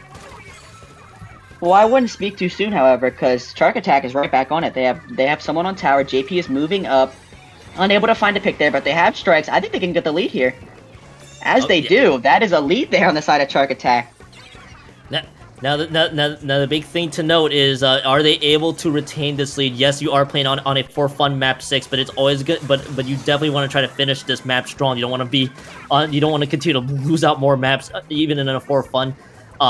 Well, I wouldn't speak too soon, however, because Chark attack is right back on it. They have someone on tower. JP is moving up, unable to find a pick there, but they have strikes. I think they can get the lead here. As they do, that is a lead there on the side of Chark attack.
Now the big thing to note is, are they able to retain this lead? Yes, you are playing on a for fun map 6, but it's always good. But you definitely want to try to finish this map strong. You don't want to continue to lose out more maps, even in a for fun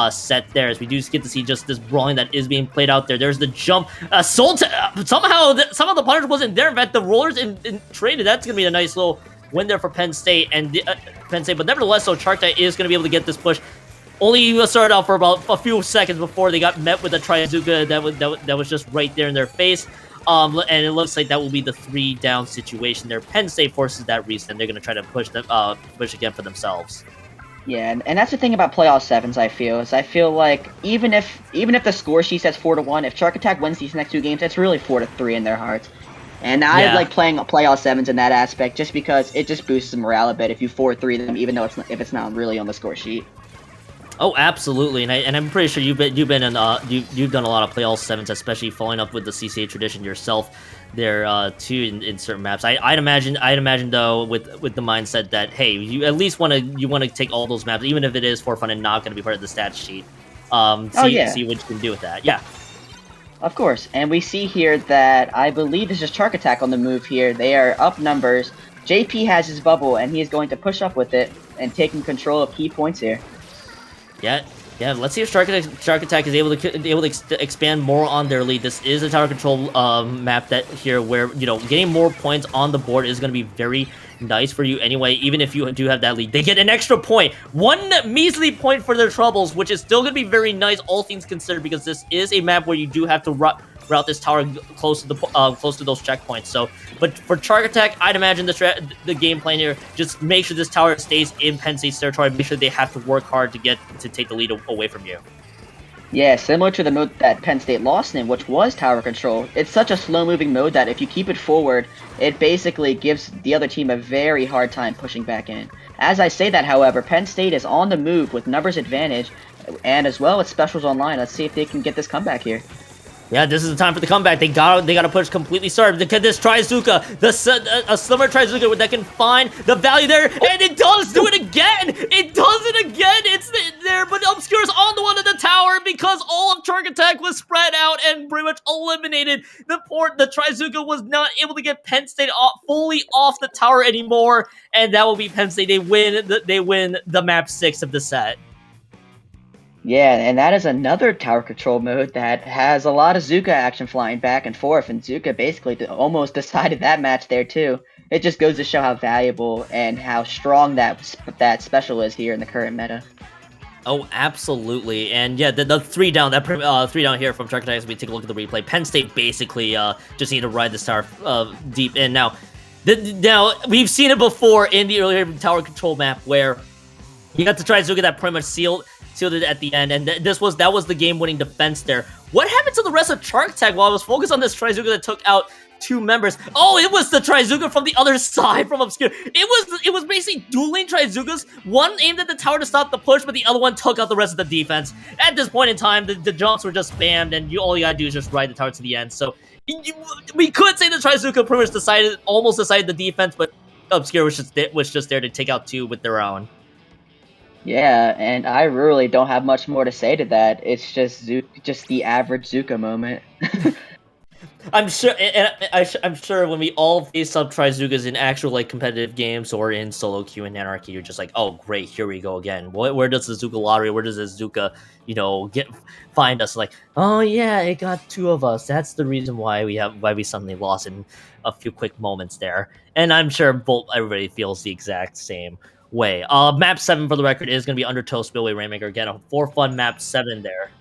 set there, as we do get to see just this brawling that is being played out there. There's the jump. Somehow the punish wasn't there. In fact, the rollers in traded. That's gonna be a nice little win there for Penn State but nevertheless, so Chark is gonna be able to get this push. Only started out for about a few seconds before they got met with a Trizuka that was just right there in their face. And it looks like that will be the 3 down situation there. Penn State forces that reset. They're gonna try to push again for themselves.
Yeah, and that's the thing about playoff sevens. I feel like even if the score sheet says 4-1, if Chark Attack wins these next 2 games, it's really 4-3 in their hearts. And I
Yeah.
like playing playoff sevens in that aspect just because it just boosts the morale a bit if you 4-3 them, even though if it's not really on the score sheet.
Oh, absolutely, and I'm pretty sure you've been in you've done a lot of playoff sevens, especially following up with the CCA tradition yourself there too in certain maps. I'd imagine though with the mindset that hey, you at least want to take all those maps, even if it is for fun and not going to be part of the stats sheet.
Oh yeah,
See what you can do with that. Yeah.
of course. And we see here that I believe this is Chark Attack on the move here. They are up numbers. JP has his bubble, and he is going to push up with it and taking control of key points here.
Yeah. Let's see if Chark Attack is able to expand more on their lead. This is a tower control map that here where getting more points on the board is going to be very nice for you anyway. Even if you do have that lead, they get an extra point, 1 measly point for their troubles, which is still going to be very nice, all things considered, because this is a map where you do have to route this tower close to those checkpoints. So, but for Chark Attack, I'd imagine the game plan here, just make sure this tower stays in Penn State's territory. Make sure they have to work hard to take the lead away from you.
Yeah, similar to the mode that Penn State lost in, which was tower control. It's such a slow-moving mode that if you keep it forward, it basically gives the other team a very hard time pushing back in. As I say that, however, Penn State is on the move with numbers advantage, and as well as specials online. Let's see if they can get this comeback here.
Yeah, this is the time for the comeback. They gotta push completely started. Look at this Trizuka, a summer Trizuka that can find the value there, and it does do it again. It does it again. It's there, but Obscure's on the one of the tower because all of Chark Attack was spread out and pretty much eliminated the port. The Trizuka was not able to get Penn State fully off the tower anymore, and that will be Penn State. They win the map 6 of the set.
Yeah, and that is another tower control mode that has a lot of Zuka action flying back and forth, and Zuka basically almost decided that match there too. It just goes to show how valuable and how strong that special is here in the current meta.
Oh, absolutely, and yeah, the 3 down, that 3 down here from Chark Attack, as we take a look at the replay, Penn State basically just need to ride this tower deep in. Now, we've seen it before in the earlier tower control map where you got to try Zuka that pretty much sealed it at the end, and that was the game-winning defense there. What happened to the rest of Chark Attack while I was focused on this Trizuka that took out 2 members? Oh, it was the Trizuka from the other side from Obscure. It was basically dueling Trizukas. One aimed at the tower to stop the push, but the other one took out the rest of the defense. At this point in time, the jumps were just spammed, and all you gotta do is just ride the tower to the end. So we could say the Trizuka pretty much almost decided the defense, but Obscure was just there to take out 2 with their own.
Yeah, and I really don't have much more to say to that. It's just the average Zuka moment.
I'm sure, I'm sure when we all face up Trizukas in actual competitive games or in solo queue and Anarchy, you're just like, oh great, here we go again. Where does the Zuka lottery? Where does the Zuka, find us? Like, oh yeah, it got 2 of us. That's the reason why we suddenly lost in a few quick moments there. And I'm sure everybody feels the exact same way. Map 7 for the record is going to be Undertow Spillway Rainmaker. Again, a for fun map 7 there.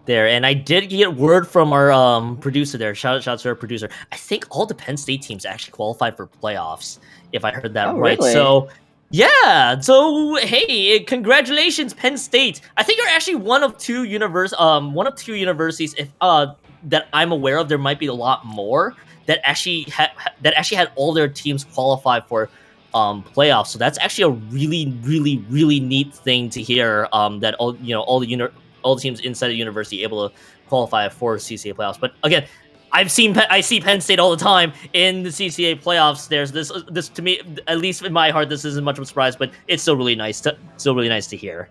There, and I did get word from our producer there. Shout out to our producer. I think all the Penn State teams actually qualified for playoffs, if I heard that right.
Really?
So yeah, so hey, congratulations, Penn State. I think you're actually one of two universities if that I'm aware of. There might be a lot more that actually had all their teams qualify for playoffs. So that's actually a really neat thing to hear. That all the teams inside the university able to qualify for CCA playoffs. But again, I see Penn State all the time in the CCA playoffs. There's this to me, at least in my heart, this isn't much of a surprise, but it's still really nice to hear.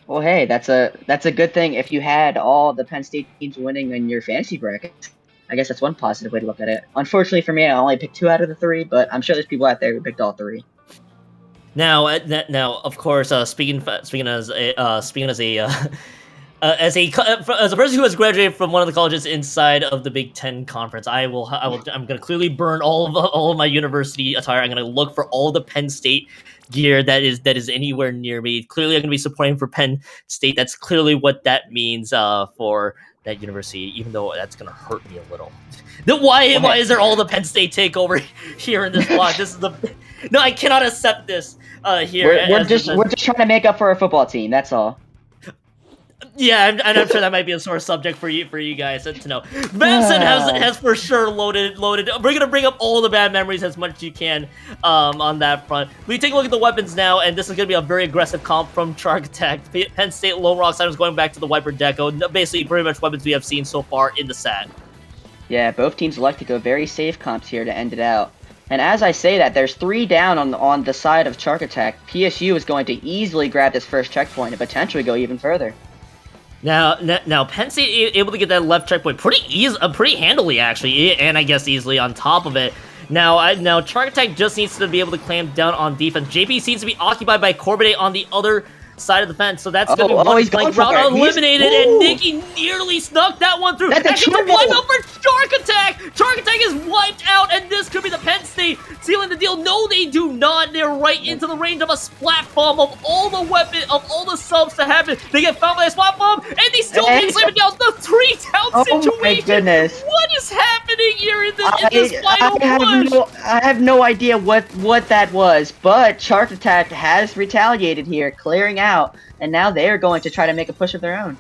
Well, hey, that's a good thing if you had all the Penn State teams winning in your fantasy bracket. I guess that's one positive way to look at it. Unfortunately for me, I only picked 2 out of the 3, but I'm sure there's people out there who picked all 3.
Now, of course, speaking as a person who has graduated from one of the colleges inside of the Big Ten Conference, I'm going to clearly burn all of my university attire. I'm going to look for all the Penn State gear that is anywhere near me. Clearly, I'm going to be supporting for Penn State. That's clearly what that means for that university, even though that's going to hurt me a little. Why is there all the Penn State takeover here in this vlog? This is the no, I cannot accept this here.
We're just trying to make up for our football team. That's all.
Yeah, I'm sure that might be a sore subject for you guys to know. Benson has for sure loaded. We're gonna bring up all the bad memories as much as you can on that front. We take a look at the weapons now, and this is gonna be a very aggressive comp from Chark Attack. Penn State Lone Rock Items going back to the Wiper Deco. Basically, pretty much weapons we have seen so far in the set.
Yeah, both teams like to go very safe comps here to end it out. And as I say that, there's 3 down on the side of Chark Attack. PSU is going to easily grab this first checkpoint and potentially go even further.
Now, Penn State able to get that left checkpoint pretty handily actually, and I guess easily on top of it. Now Chark Attack just needs to be able to clamp down on defense. JP seems to be occupied by Corbiday on the other side of the fence, so that's gonna be one flank route eliminated, and Nikki nearly snuck that one through.
That's
actually the wipe out for Chark Attack. Chark Attack is wiped out, and this could be the Penn State sealing the deal. No, they do not. They're right into the range of a splat bomb of all the subs to happen. They get found by a splat bomb, and they still can't slam it down. The 3 down situation.
Oh my goodness!
What is happening here in this final push?
I have no idea what that was, but Chark Attack has retaliated here, clearing out. And now they are going to try to make a push of their own.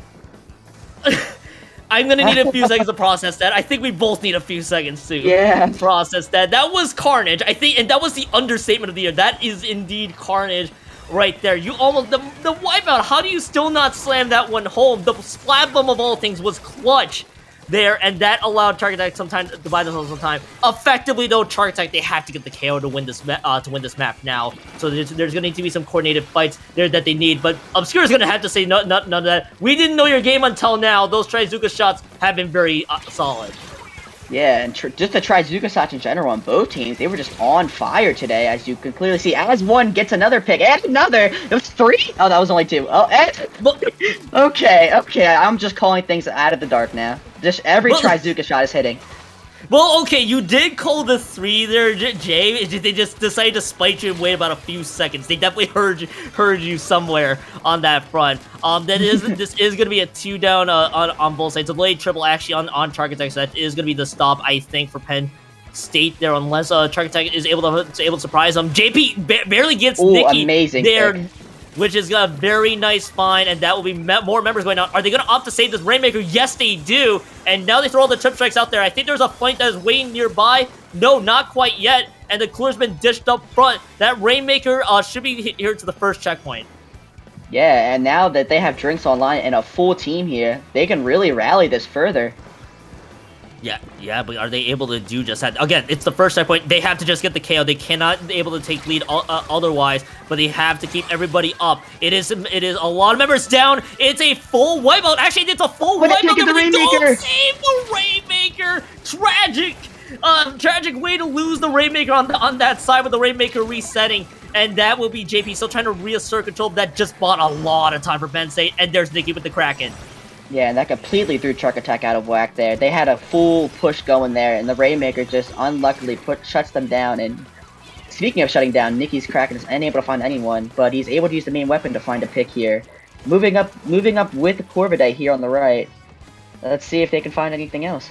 I'm gonna need a few seconds to process that. I think we both need a few seconds to process that. That was carnage, I think, and that was the understatement of the year. That is indeed carnage right there. You almost, the wipeout, how do you still not slam that one home? The splat bomb of all things was clutch there, and that allowed Chark Attack sometimes to buy themselves some time. Effectively, though, Chark Attack, they have to get the KO to win this map now. So there's going to need to be some coordinated fights there that they need. But Obscure is going to have to say none of that. We didn't know your game until now. Those Trizuka shots have been very solid.
Yeah, and just the Trizuka shots in general on both teams, they were just on fire today, as you can clearly see. As one gets another pick, and another! It was 3? Oh, that was only 2. Oh, and... Okay, I'm just calling things out of the dark now. Just every Trizuka shot is hitting.
Well, okay, you did call the 3 there, Jay. They just decided to spite you and wait about a few seconds. They definitely heard you somewhere on that front. This is going to be a 2 down on both sides. A delayed triple actually on Chark Attack, so that is going to be the stop, I think, for Penn State there, unless Chark Attack is able to surprise them. JP barely gets Nikki
amazing
there.
Pick.
Which is a very nice find, and that will be more members going on. Are they going to opt to save this Rainmaker? Yes, they do. And now they throw all the trip strikes out there. I think there's a flank that is waiting nearby. No, not quite yet. And the cooler's been dished up front. That Rainmaker should be here to the first checkpoint.
Yeah, and now that they have drinks online and a full team here, they can really rally this further.
Yeah, but are they able to do just that? Again, it's the first checkpoint. They have to just get the KO. They cannot be able to take lead otherwise, but they have to keep everybody up. It is a lot of members down. It's a full wipeout. Actually, it's a full wipeout. They don't save the Rainmaker. Tragic way to lose the Rainmaker on that side with the Rainmaker resetting. And that will be JP still trying to reassert control. That just bought a lot of time for Penn State. And there's Nikki with the Kraken.
Yeah, and that completely threw Chark Attack out of whack there. They had a full push going there, and the Rainmaker just unluckily shuts them down. And speaking of shutting down, Nikki's Kraken is unable to find anyone, but he's able to use the main weapon to find a pick here. Moving up with Corvidae here on the right. Let's see if they can find anything else.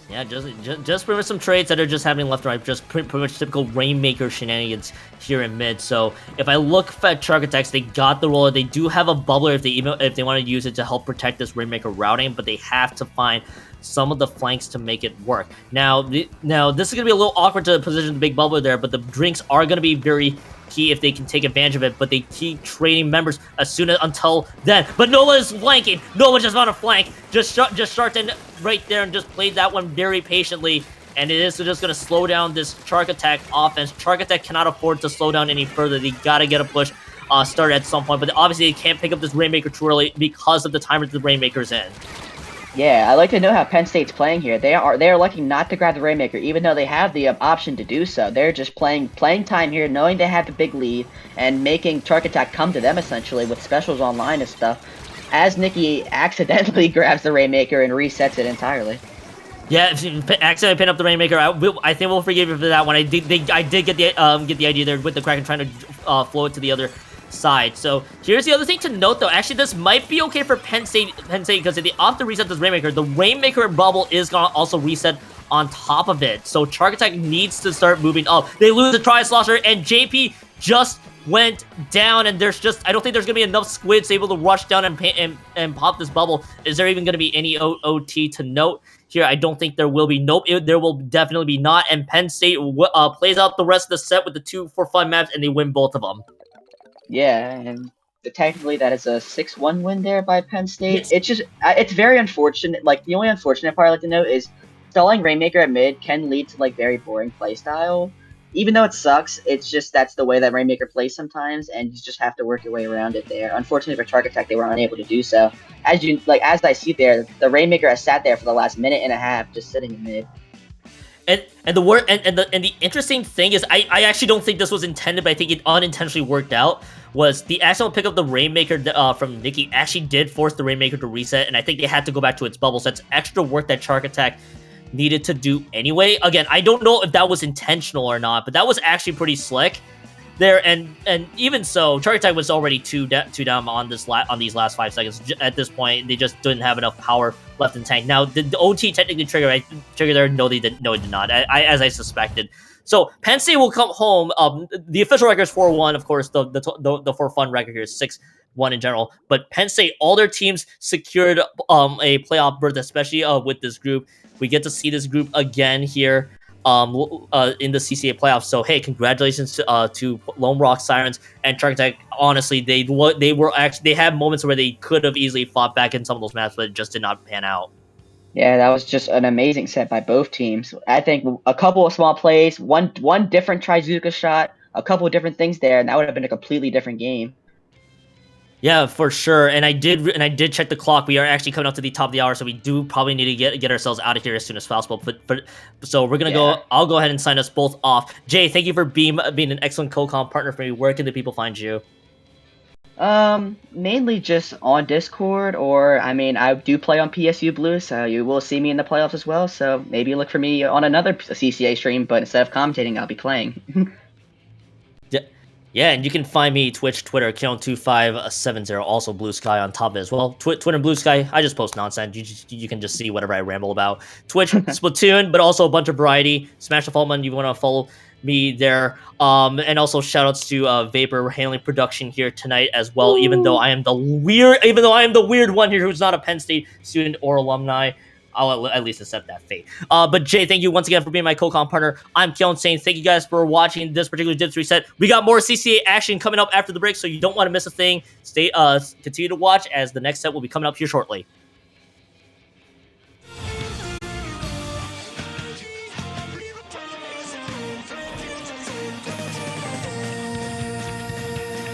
Yeah, just pretty much some trades that are just happening left and right, just pretty much typical Rainmaker shenanigans here in mid. So if I look at Chark Attacks, they got the roller. They do have a bubbler if they want to use it to help protect this Rainmaker routing, but they have to find some of the flanks to make it work. Now this is going to be a little awkward to position the big bubbler there, but the drinks are going to be very key if they can take advantage of it, but they keep trading members until then. But Noah is flanking. Noah just on a flank. Just Chark in right there and just played that one very patiently. And it is just going to slow down this Chark Attack offense. Chark Attack cannot afford to slow down any further. They got to get a push started at some point. But obviously they can't pick up this Rainmaker too early because of the timer the Rainmaker's in. Yeah,
I like to know how Penn State's playing here. They are lucky not to grab the Rainmaker, even though they have the option to do so. They're just playing time here, knowing they have the big lead, and making Chark Attack come to them, essentially, with specials online and stuff, as Nikki accidentally grabs the Rainmaker and resets it entirely.
Yeah, if you accidentally pin up the Rainmaker, I think we'll forgive you for that one. I did get the idea there with the Kraken trying to flow it to the other side. So here's the other thing to note, though. Actually, this might be okay for Penn State because if they opt to reset this Rainmaker, the Rainmaker bubble is gonna also reset on top of it. So Chark Attack needs to start moving up. They lose the Tri-Slosher, and JP just went down, and I don't think there's gonna be enough squids able to rush down and pop this bubble. Is there even gonna be any OT to note here? I don't think there will be. Nope, there will definitely be not. And Penn State plays out the rest of the set with the 2 for fun maps, and they win both of them.
Yeah, and technically that is a 6-1 win there by Penn State.
Yes.
It's very unfortunate. Like, the only unfortunate part I like to note is stalling Rainmaker at mid can lead to, like, very boring playstyle. Even though it sucks, it's just that's the way that Rainmaker plays sometimes, and you just have to work your way around it there. Unfortunately for Chark Attack, they were unable to do so. As I see there, the Rainmaker has sat there for the last minute and a half, just sitting in mid.
And the interesting thing is, I actually don't think this was intended, but I think it unintentionally worked out. Was the accidental pick of the Rainmaker from Nikki actually did force the Rainmaker to reset, and I think they had to go back to its bubble. So that's extra work that Chark Attack needed to do anyway. Again, I don't know if that was intentional or not, but that was actually pretty slick there. And even so, Chark Attack was already two down on these last 5 seconds. At this point, they just didn't have enough power left in tank. Now, did the OT technically trigger there? No, they did. No, it did not. As I suspected. So Penn State will come home. The official record is 4-1. Of course, the for fun record here is 6-1 in general. But Penn State, all their teams secured a playoff berth, especially with this group. We get to see this group again here in the CCA playoffs. So hey, congratulations to Lone Rock Sirens and Chark Attack. Honestly, they had moments where they could have easily fought back in some of those maps, but it just did not pan out.
Yeah, that was just an amazing set by both teams. I think a couple of small plays, one different Trizuka shot, a couple of different things there, and that would have been a completely different game.
Yeah, for sure. And I did check the clock. We are actually coming up to the top of the hour, so we do probably need to get ourselves out of here as soon as possible. But so we're gonna go. I'll go ahead and sign us both off. Jay, thank you for being an excellent co-com partner for me. Where can the people find you?
Mainly just on Discord, or I mean, I do play on PSU Blue, so you will see me in the playoffs as well. So maybe look for me on another CCA stream, but instead of commentating, I'll be playing.
Yeah, and you can find me Twitch, Twitter, Kion2570, also Blue Sky on top of it as well. Twitter and Blue Sky, I just post nonsense. You can just see whatever I ramble about. Twitch, Splatoon, but also a bunch of variety. Smash the follow button if you want to follow me there. And also shoutouts to Vapor handling production here tonight as well. Ooh. Even though I am the weird one here who's not a Penn State student or alumni. I'll at least accept that fate. But Jay, thank you once again for being my co-com partner. I'm Kellen saying thank you guys for watching this particular Dips Reset. We got more CCA action coming up after the break, so you don't want to miss a thing. Continue to watch as the next set will be coming up here shortly.